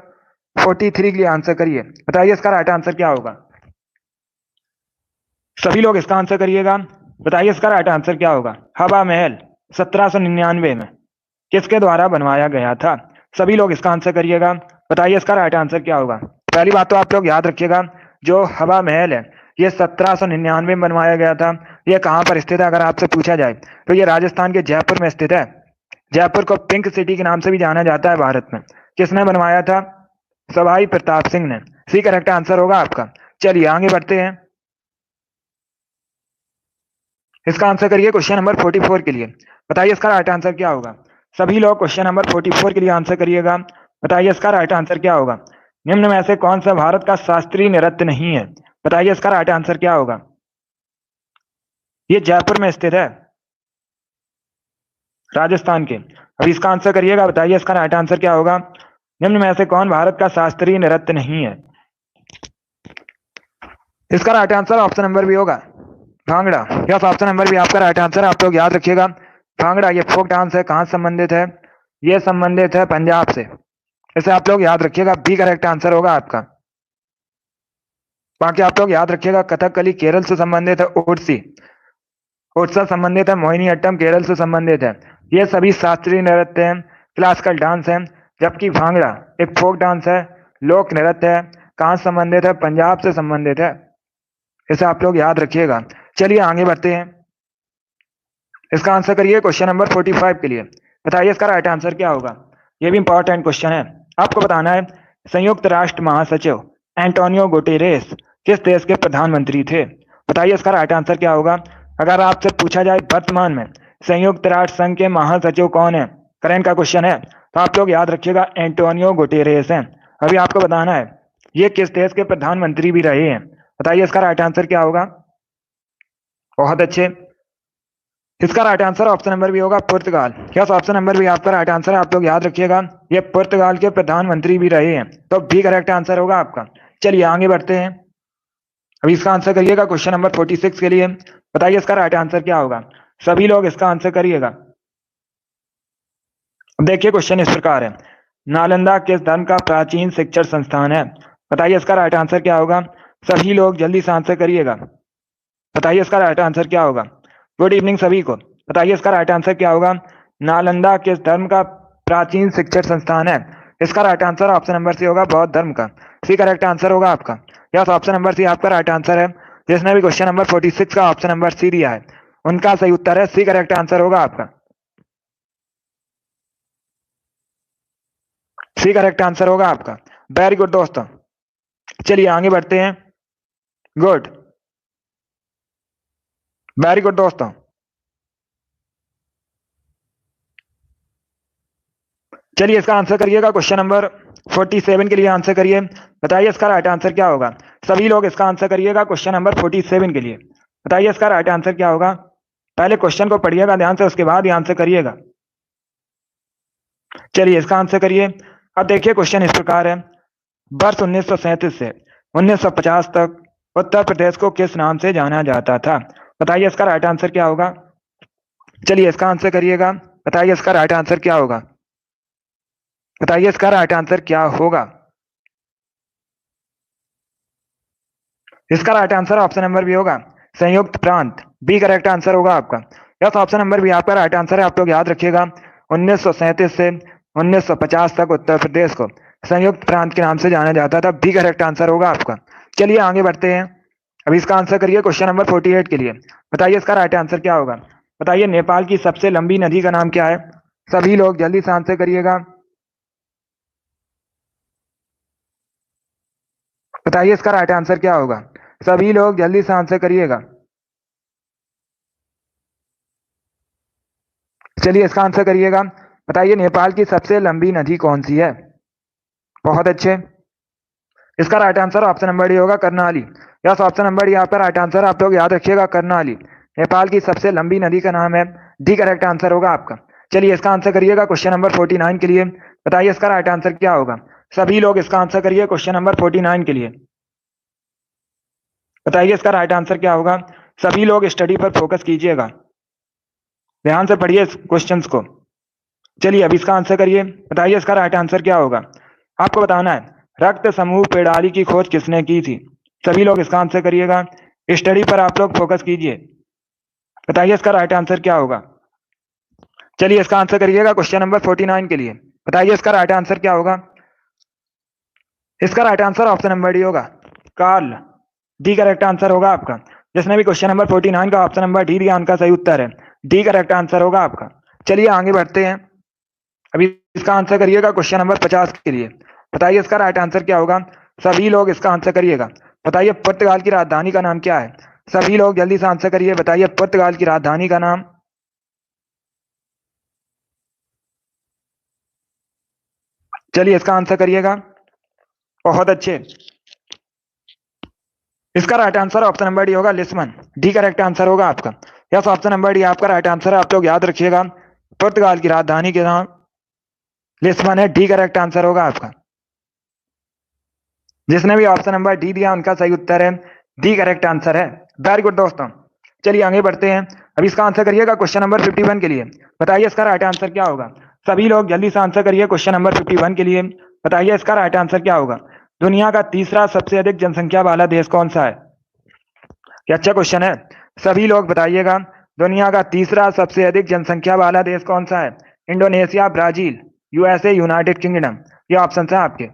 Speaker 1: 43 के लिए आंसर करिए। बताइए इसका राइट आंसर क्या होगा। सभी लोग इसका आंसर करिएगा। बताइए इसका राइट आंसर क्या होगा। हवा महल 1799 में किसके द्वारा बनवाया गया था। सभी लोग इसका आंसर करिएगा। बताइए इसका राइट आंसर क्या होगा। पहली बात तो आप लोग याद रखिएगा, जो हवा महल है ये 1799 में बनवाया गया था। ये कहाँ पर स्थित है अगर आपसे पूछा जाए तो ये राजस्थान के जयपुर में स्थित है। जयपुर को पिंक सिटी के नाम से भी जाना जाता है भारत में। किसने बनवाया था। सवाई प्रताप सिंह ने। सी करेक्ट आंसर होगा आपका। चलिए आगे बढ़ते हैं। इसका आंसर करिए क्वेश्चन नंबर 44 के लिए। बताइए इसका राइट आंसर क्या होगा। सभी लोग क्वेश्चन नंबर 44 के लिए आंसर करिएगा। बताइए इसका राइट आंसर क्या होगा। निम्न में से कौन सा भारत का शास्त्रीय नृत्य नहीं है। बताइए इसका राइट आंसर क्या होगा। ये जयपुर में स्थित है, राजस्थान के। अभी इसका आंसर करिएगा। बताइए इसका राइट आंसर क्या होगा। निम्न में से कौन भारत का शास्त्रीय नृत्य नहीं है। इसका राइट आंसर ऑप्शन नंबर भी होगा, भांगड़ा। यस, ऑप्शन नंबर भी आपका राइट आंसर है। आप लोग याद रखिएगा, भांगड़ा ये फोक डांस है, कहाँ संबंधित है। ये संबंधित है पंजाब से। इसे आप लोग याद रखिएगा, बी करेक्ट आंसर होगा आपका। बाकी आप लोग याद रखिएगा, कथकली केरल से संबंधित है। ओडिसी ओडिशा संबंधित है। मोहिनीअट्टम केरल से संबंधित है। ये सभी शास्त्रीय नृत्य हैं, क्लासिकल डांस है। जबकि भांगड़ा एक फोक डांस है, लोक नृत्य है। कहाँ संबंधित है, पंजाब से संबंधित है। इसे आप लोग याद रखिएगा। चलिए आगे बढ़ते हैं। इसका आंसर करिए क्वेश्चन नंबर 45 के लिए। बताइए इसका राइट आंसर क्या होगा। ये भी इंपॉर्टेंट क्वेश्चन है, आपको बताना है। संयुक्त राष्ट्र महासचिव एंटोनियो गुटेरेस किस देश के प्रधानमंत्री थे। बताइए इसका राइट आंसर क्या होगा। अगर आपसे पूछा जाए वर्तमान में संयुक्त राष्ट्र संघ के महासचिव कौन है, करंट का क्वेश्चन है, तो आप लोग याद रखिएगा एंटोनियो गुटेरेस हैं। अभी आपको बताना है ये किस देश के प्रधानमंत्री भी रहे हैं। बताइए इसका राइट आंसर क्या होगा। बहुत अच्छे। इसका राइट आंसर ऑप्शन नंबर भी होगा, पुर्तगाल। यस, ऑप्शन नंबर भी आपका राइट आंसर है। आप लोग याद रखिएगा, ये पुर्तगाल के प्रधानमंत्री भी रहे हैं, तो भी करेक्ट आंसर होगा आपका। चलिए आगे बढ़ते हैं। अभी इसका आंसर करिएगा क्वेश्चन नंबर 46 के लिए। बताइए इसका राइट आंसर क्या होगा। सभी लोग इसका आंसर करिएगा। देखिए क्वेश्चन इस प्रकार है, नालंदा किस धर्म का प्राचीन शिक्षण संस्थान है। बताइए इसका राइट आंसर क्या होगा। सभी लोग जल्दी से आंसर करिएगा। बताइए इसका राइट आंसर क्या होगा। गुड इवनिंग सभी को। बताइए इसका राइट आंसर क्या होगा। नालंदा किस धर्म का प्राचीन शिक्षण संस्थान है। इसका right answer option number C होगा, बौद्ध धर्म का। सी करेक्ट आंसर होगा आपका। यस, ऑप्शन नंबर सी आपका राइट आंसर है। जिसने भी क्वेश्चन नंबर 46 का ऑप्शन नंबर सी दिया है उनका सही उत्तर है, सी करेक्ट आंसर होगा आपका। सी करेक्ट आंसर होगा आपका। वेरी गुड दोस्तों, चलिए आगे बढ़ते हैं। गुड, वेरी गुड दोस्तों। चलिए इसका आंसर करिएगा, क्वेश्चन नंबर 47 के लिए आंसर करिए। बताइए इसका राइट आंसर क्या होगा। सभी लोग इसका आंसर करिएगा क्वेश्चन नंबर 47 के लिए। बताइए इसका राइट आंसर क्या होगा। पहले क्वेश्चन को पढ़िएगा ध्यान से, उसके बाद ही आंसर करिएगा। चलिए इसका आंसर करिए। अब देखिए क्वेश्चन इस प्रकार है, वर्ष 1937 से 1950 तक उत्तर प्रदेश को किस नाम से जाना जाता था। बताइए इसका राइट आंसर क्या होगा। चलिए इसका आंसर करिएगा। बताइए इसका राइट आंसर क्या होगा। बताइए इसका राइट आंसर क्या होगा। इसका राइट आंसर ऑप्शन नंबर भी होगा, संयुक्त प्रांत। बी करेक्ट आंसर होगा आपका। यस, ऑप्शन नंबर भी आपका राइट आंसर है। आप लोग याद रखिएगा, 1937 से 1950 तक उत्तर प्रदेश को संयुक्त प्रांत के नाम से जाना जाता था। बी करेक्ट आंसर होगा आपका। चलिए आगे बढ़ते हैं। अभी इसका आंसर करिए क्वेश्चन नंबर 48 के लिए। बताइए इसका राइट आंसर क्या होगा। बताइए नेपाल की सबसे लंबी नदी का नाम क्या है। सभी लोग जल्दी से आंसर करिएगा। बताइए इसका राइट आंसर क्या होगा। सभी लोग जल्दी से आंसर करिएगा। चलिए इसका आंसर करिएगा। बताइए नेपाल की सबसे लंबी नदी कौन सी है। बहुत अच्छे। इसका right answer option number D होगा, Karnali. Yes, option number D आपका राइट आंसर, आप लोग याद रखिएगा, कर्णाली नेपाल की सबसे लंबी नदी का नाम है। डी करेक्ट आंसर होगा आपका। चलिए इसका आंसर करिएगा क्वेश्चन नंबर 49 के लिए। बताइए इसका राइट आंसर क्या होगा। सभी लोग इसका आंसर करिए क्वेश्चन नंबर 49 के लिए। बताइए इसका राइट आंसर क्या होगा। सभी लोग स्टडी पर फोकस कीजिएगा, ध्यान से पढ़िए इस क्वेश्चंस को। चलिए अब इसका आंसर करिए। बताइए इसका राइट आंसर क्या होगा। आपको बताना है रक्त समूह पेड़ाली की खोज किसने की थी। सभी लोग इसका आंसर करिएगा, स्टडी पर आप लोग फोकस कीजिए। बताइए इसका राइट आंसर क्या होगा। चलिए इसका आंसर करिएगा क्वेश्चन नंबर 49 के लिए। बताइए इसका राइट आंसर क्या होगा। इसका right answer option number D होगा, कार्ल। डी करेक्ट आंसर होगा आपका। जिसने भी क्वेश्चन नंबर 49 का ऑप्शन नंबर डी दिया उनका सही उत्तर है, डी करेक्ट आंसर होगा आपका। चलिए आगे बढ़ते हैं। अभी इसका आंसर करिएगा क्वेश्चन नंबर 50 के लिए। बताइए इसका राइट आंसर क्या होगा। सभी लोग इसका आंसर करिएगा। बताइए पुर्तगाल की राजधानी का नाम क्या है। सभी लोग जल्दी से आंसर करिए। बताइए पुर्तगाल की राजधानी का नाम। चलिए इसका आंसर करिएगा। बहुत अच्छे। इसका right answer option number D होगा, लिस्बन। डी करेक्ट आंसर होगा आपका। यस, ऑप्शन नंबर डी आपका राइट आंसर है, आप लोग याद रखिएगा। पुर्तगाल की राजधानी के नाम लिस्बन है, डी करेक्ट आंसर होगा आपका। जिसने भी ऑप्शन नंबर डी दिया उनका सही उत्तर है, डी करेक्ट आंसर है। वेरी गुड दोस्तों। चलिए आगे बढ़ते हैं। अब इसका आंसर करिएगा क्वेश्चन नंबर 51 के लिए। बताइए इसका राइट आंसर क्या होगा। सभी लोग जल्दी से आंसर करिए क्वेश्चन नंबर 51 के लिए। बताइए इसका राइट आंसर क्या होगा। दुनिया का तीसरा सबसे अधिक जनसंख्या वाला देश कौन सा है। ये अच्छा क्वेश्चन है, सभी लोग बताइएगा। दुनिया का तीसरा सबसे अधिक जनसंख्या वाला देश कौन सा है। Indonesia, Brazil, USA, United kingdom. ये ऑप्शन है आपके।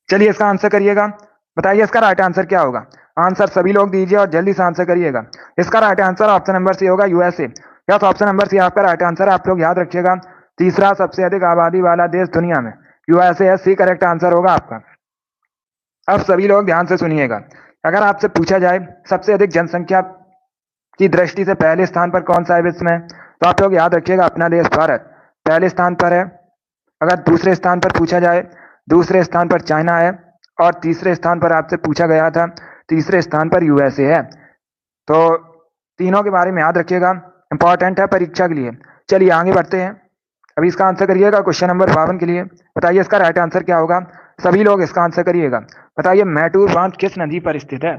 Speaker 1: चलिए इसका आंसर करिएगा। बताइए इसका राइट आंसर क्या होगा। आंसर सभी लोग दीजिए और जल्दी से आंसर करिएगा। इसका right answer option number C होगा, USA. Yes, option number C आपका राइट आंसर है, आप लोग याद रखिएगा। तीसरा सबसे अधिक आबादी वाला देश दुनिया में यूएसए है, सी करेक्ट आंसर होगा आपका। अब सभी लोग ध्यान से सुनिएगा। अगर आपसे पूछा जाए सबसे अधिक जनसंख्या की दृष्टि से पहले स्थान पर कौन सा है विश्व में, तो आप लोग याद रखिएगा अपना देश भारत पहले स्थान पर है। अगर दूसरे स्थान पर पूछा जाए, दूसरे स्थान पर चाइना है। और तीसरे स्थान पर आपसे पूछा गया था, तीसरे स्थान पर यूएसए है। तो तीनों के बारे में याद रखिएगा, इंपॉर्टेंट है परीक्षा के लिए। चलिए आगे बढ़ते हैं। अभी इसका आंसर करिएगा क्वेश्चन नंबर 52 के लिए। बताइए इसका राइट आंसर क्या होगा। सभी लोग इसका आंसर करिएगा। बताइए मैटूर बांध किस नदी पर स्थित है।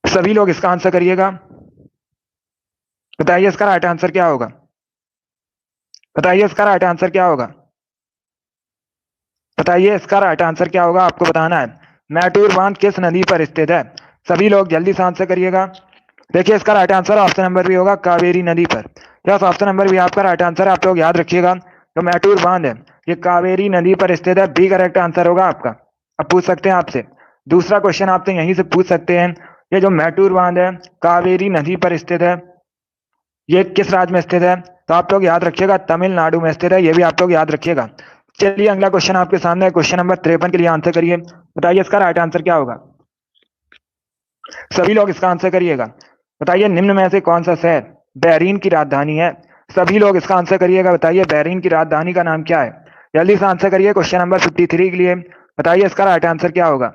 Speaker 1: सभी लोग इसका आंसर करिएगा। बताइए इसका राइट आंसर क्या होगा। बताइए इसका राइट आंसर क्या होगा। बताइए इसका राइट आंसर क्या होगा, आपको बताना है। मैटूर बांध किस नदी पर स्थित है। सभी लोग जल्दी से आंसर करिएगा। देखिए इसका राइट आंसर ऑप्शन नंबर भी होगा, कावेरी नदी पर। यस, ऑप्शन नंबर भी आपका राइट आंसर है, आप लोग याद रखिएगा। जो मैटूर बांध है ये कावेरी नदी पर स्थित है, बी करेक्ट आंसर होगा आपका। अब पूछ सकते हैं आपसे दूसरा क्वेश्चन, आपसे यहीं से पूछ सकते हैं। ये जो मैटूर बांध है कावेरी नदी पर स्थित है, ये किस राज्य में स्थित है। तो आप लोग याद रखिएगा तमिलनाडु में स्थित है, ये भी आप लोग याद रखिएगा। चलिए अगला क्वेश्चन आपके सामने है, क्वेश्चन नंबर 53 के लिए आंसर करिए। बताइए इसका राइट आंसर क्या होगा। सभी लोग इसका आंसर करिएगा। बताइए निम्न में से कौन सा शहर बहरीन की राजधानी है। सभी लोग इसका आंसर करिएगा। बताइए बहरीन की राजधानी का नाम क्या है। जल्दी से आंसर करिए क्वेश्चन नंबर 53 के लिए। बताइए इसका राइट आंसर क्या होगा।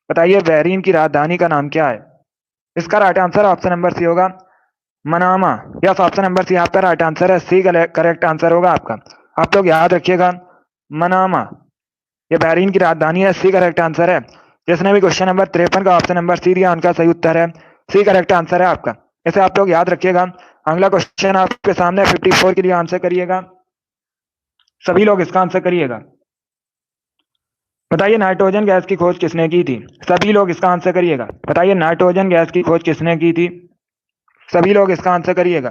Speaker 1: बताइए बहरीन की राजधानी का नाम क्या है। इसका right answer option number C होगा, Manama. Yes, option number C आपका राइट आंसर है, सी करेक्ट आंसर होगा आपका। आप लोग याद रखिएगा मनामा ये बहरीन की राजधानी है, सी करेक्ट आंसर है। जिसने भी क्वेश्चन नंबर 53 का ऑप्शन नंबर सी दिया उनका सही उत्तर है, सी करेक्ट आंसर है आपका। इसे आप लोग याद रखिएगा। अगला क्वेश्चन आपके सामने 54 के लिए आंसर करिएगा। सभी लोग इसका आंसर करिएगा। बताइए नाइट्रोजन गैस की खोज किसने की थी। सभी लोग इसका आंसर करिएगा। बताइए नाइट्रोजन गैस की खोज किसने की थी। सभी लोग इसका आंसर करिएगा।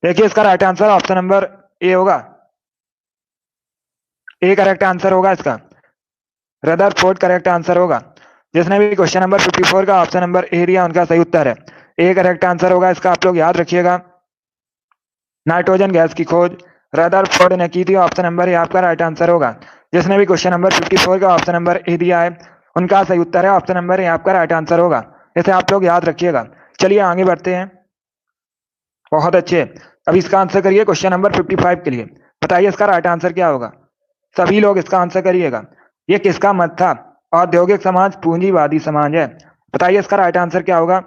Speaker 1: देखिए इसका right answer option number A होगा, ए करेक्ट आंसर होगा इसका। रदरफोर्ड करेक्ट आंसर होगा। जिसने भी क्वेश्चन नंबर 54 का ऑप्शन नंबर ए दिया उनका सही उत्तर है, ए करेक्ट आंसर होगा इसका, आप लोग याद रखिएगा। नाइट्रोजन गैस की खोज रदरफोर्ड ने की थी। ऑप्शन नंबर ए आपका राइट आंसर होगा। जिसने भी क्वेश्चन नंबर 54 का ऑप्शन नंबर ए दिया है उनका सही उत्तर है ऑप्शन नंबर ए आपका राइट आंसर होगा। इसे आप लोग याद रखिएगा। चलिए आगे बढ़ते हैं। बहुत अच्छे। अब इसका आंसर करिए क्वेश्चन नंबर 55 के लिए। बताइए इसका राइट आंसर क्या होगा। सभी लोग इसका आंसर करिएगा। ये किसका मत था। औद्योगिक समाज पूंजीवादी समाज है। बताइए इसका राइट आंसर क्या होगा।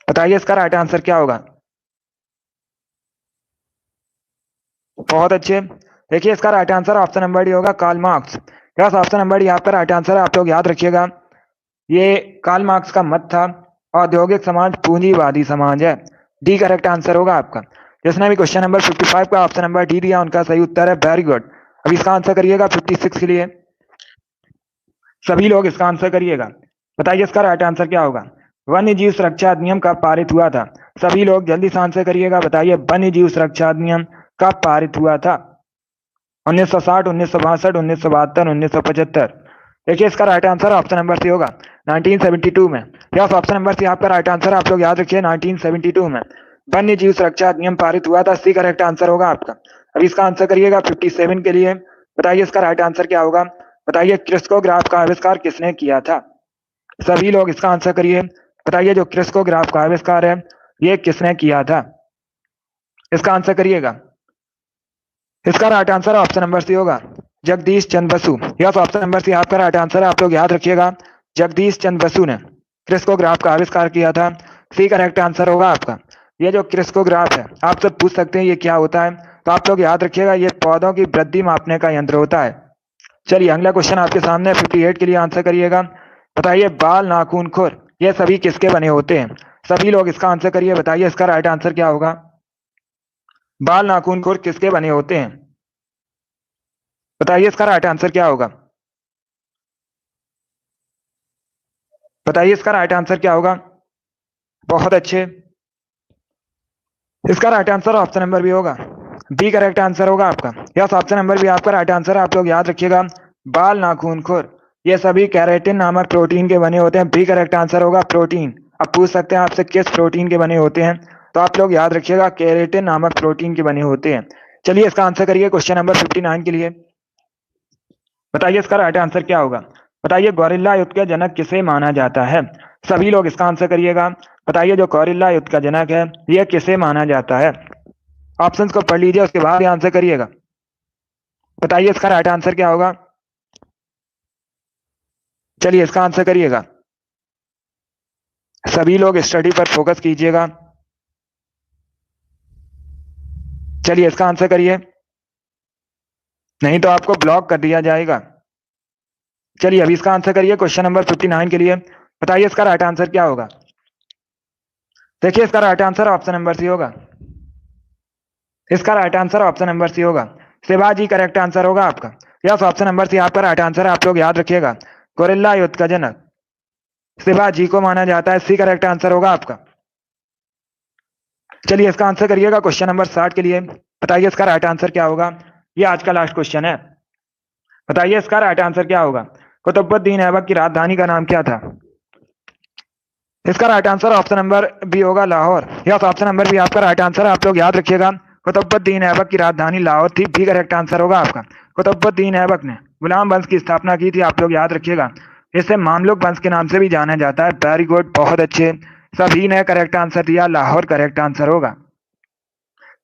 Speaker 1: बताइए इसका राइट आंसर क्या होगा। बहुत अच्छे। देखिए इसका right answer option number D होगा Karl Marx. Yes option number D आपका राइट आंसर है। आप लोग याद रखिएगा। ये कार्ल मार्क्स का मत था औद्योगिक समाज पूंजीवादी समाज है। डी करेक्ट आंसर होगा आपका। जिसने भी क्वेश्चन नंबर 55 का ऑप्शन नंबर डी दिया उनका सही उत्तर है। Very good. अब इसका आंसर करिएगा 56 के लिए। सभी लोग इसका आंसर करिएगा। बताइए इसका राइट आंसर क्या होगा। वन्य जीव सुरक्षा अधिनियम कब पारित हुआ था। सभी लोग जल्दी से आंसर करिएगा। बताइए वन्य जीव सुरक्षा अधिनियम कब पारित हुआ था। 1960, 1962, 1972, 1975। देखिए इसका right answer option number C होगा 1972 में। यस ऑप्शन नंबर सी आपका राइट आंसर। आप लोग याद रखिए 1972 में वन्य जीव सुरक्षा अधिनियम पारित हुआ था। सी करेक्ट आंसर होगा आपका। अब इसका आंसर करिएगा 57 के लिए। बताइए इसका राइट आंसर क्या होगा। बताइए क्रिस्कोग्राफ का आविष्कार किसने किया था। सभी लोग इसका आंसर करिए। बताइए जो क्रिस्कोग्राफ का आविष्कार है ये किसने किया था। इसका आंसर करिएगा। इसका right answer option number C होगा Jagadish Chandra Bose. Yes option number C आपका राइट आंसर है। आप लोग याद रखिएगा जगदीश चंद्र बसु ने क्रिस्कोग्राफ का आविष्कार किया था। सी करेक्ट आंसर होगा आपका। ये जो क्रिस्कोग्राफ है आप सब पूछ सकते हैं ये क्या होता है तो आप लोग याद रखिएगा ये पौधों की वृद्धि मापने का यंत्र होता है। चलिए अगला क्वेश्चन आपके सामने 58 के लिए आंसर करिएगा। बताइए बाल नाखून खुर ये सभी किसके बने होते हैं। सभी लोग इसका आंसर करिए। बताइए इसका राइट आंसर क्या होगा। बाल नाखून खुर किसके बने होते हैं। बताइए इसका राइट आंसर क्या होगा। बताइए इसका राइट आंसर क्या होगा। बहुत अच्छे। इसका right answer option number B होगा। बी करेक्ट आंसर होगा आपका। यस ऑप्शन नंबर बी आपका राइट आंसर है। आप लोग याद रखिएगा बाल नाखून खुर ये सभी कैरेटिन नामक प्रोटीन के बने होते हैं। बी करेक्ट आंसर होगा प्रोटीन। अब पूछ सकते हैं आपसे किस प्रोटीन के बने होते हैं तो आप लोग याद रखिएगा कैरेटिन नामक प्रोटीन के बने होते हैं। चलिए इसका आंसर करिए क्वेश्चन नंबर 59 के लिए। बताइए इसका राइट आंसर क्या होगा। बताइए गौरिल्ला युद्ध का जनक किसे माना जाता है। सभी लोग इसका आंसर करिएगा। बताइए जो गौरिल्ला युद्ध का जनक है यह किसे माना जाता है। ऑप्शंस को पढ़ लीजिए उसके बाद आंसर करिएगा। बताइए इसका राइट आंसर क्या होगा। चलिए इसका आंसर करिएगा। सभी लोग स्टडी पर फोकस कीजिएगा। चलिए इसका आंसर करिए नहीं तो आपको ब्लॉक कर दिया जाएगा। चलिए अभी इसका आंसर करिए क्वेश्चन नंबर 59 के लिए। बताइए इसका राइट आंसर क्या होगा। देखिए इसका right answer option number C होगा। इसका right answer option number C होगा शिवाजी करेक्ट आंसर होगा आपका। यस ऑप्शन नंबर सी आपका राइट आंसर है। आप लोग याद रखिएगा गौरिल्ला युद्ध का जनक शिवाजी को माना जाता है। सी करेक्ट आंसर होगा आपका। चलिए इसका आंसर करिएगा क्वेश्चन नंबर 60 के लिए। बताइए इसका राइट आंसर क्या होगा। ये आज का लास्ट क्वेश्चन है। बताइए इसका राइट आंसर क्या होगा। कुतुबुद्दीन ऐबक की राजधानी का नाम क्या था। इसका right answer option number B होगा Lahore. Yes option number B आपका राइट आंसर है। आप लोग याद रखिएगा कुतुबुद्दीन ऐबक की राजधानी लाहौर थी। बी करेक्ट आंसर होगा आपका। कुतुबुद्दीन ऐबक ने गुलाम वंश की स्थापना की थी। आप लोग याद रखिएगा इसे मामलुक वंश के नाम से भी जाना जाता है। वेरी गुड बहुत अच्छे। सभी ने करेक्ट आंसर दिया। लाहौर करेक्ट आंसर होगा।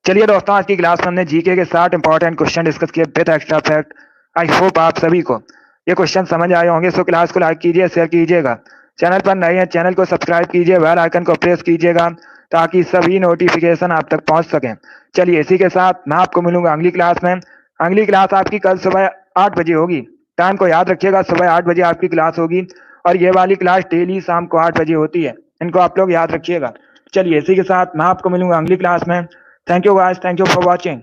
Speaker 1: चलिए दोस्तों आज की क्लास में हमने जीके के 60 इंपॉर्टेंट क्वेश्चन डिस्कस किए with extra fact. I hope आप सभी को ये क्वेश्चन समझ आए होंगे। सो क्लास को लाइक कीजिए शेयर कीजिएगा। चैनल पर नए हैं चैनल को सब्सक्राइब कीजिए बेल आइकन को प्रेस कीजिएगा ताकि सभी नोटिफिकेशन आप तक पहुंच सकें। चलिए इसी के साथ मैं आपको मिलूंगा अगली क्लास में। अगली क्लास आपकी कल सुबह 8 बजे होगी। टाइम को याद रखिएगा सुबह 8 बजे आपकी क्लास होगी और ये वाली क्लास डेली शाम को 8 बजे होती है। इनको आप लोग याद रखिएगा। चलिए इसी के साथ मैं आपको मिलूंगा अगली क्लास में। Thank you guys. Thank you for watching.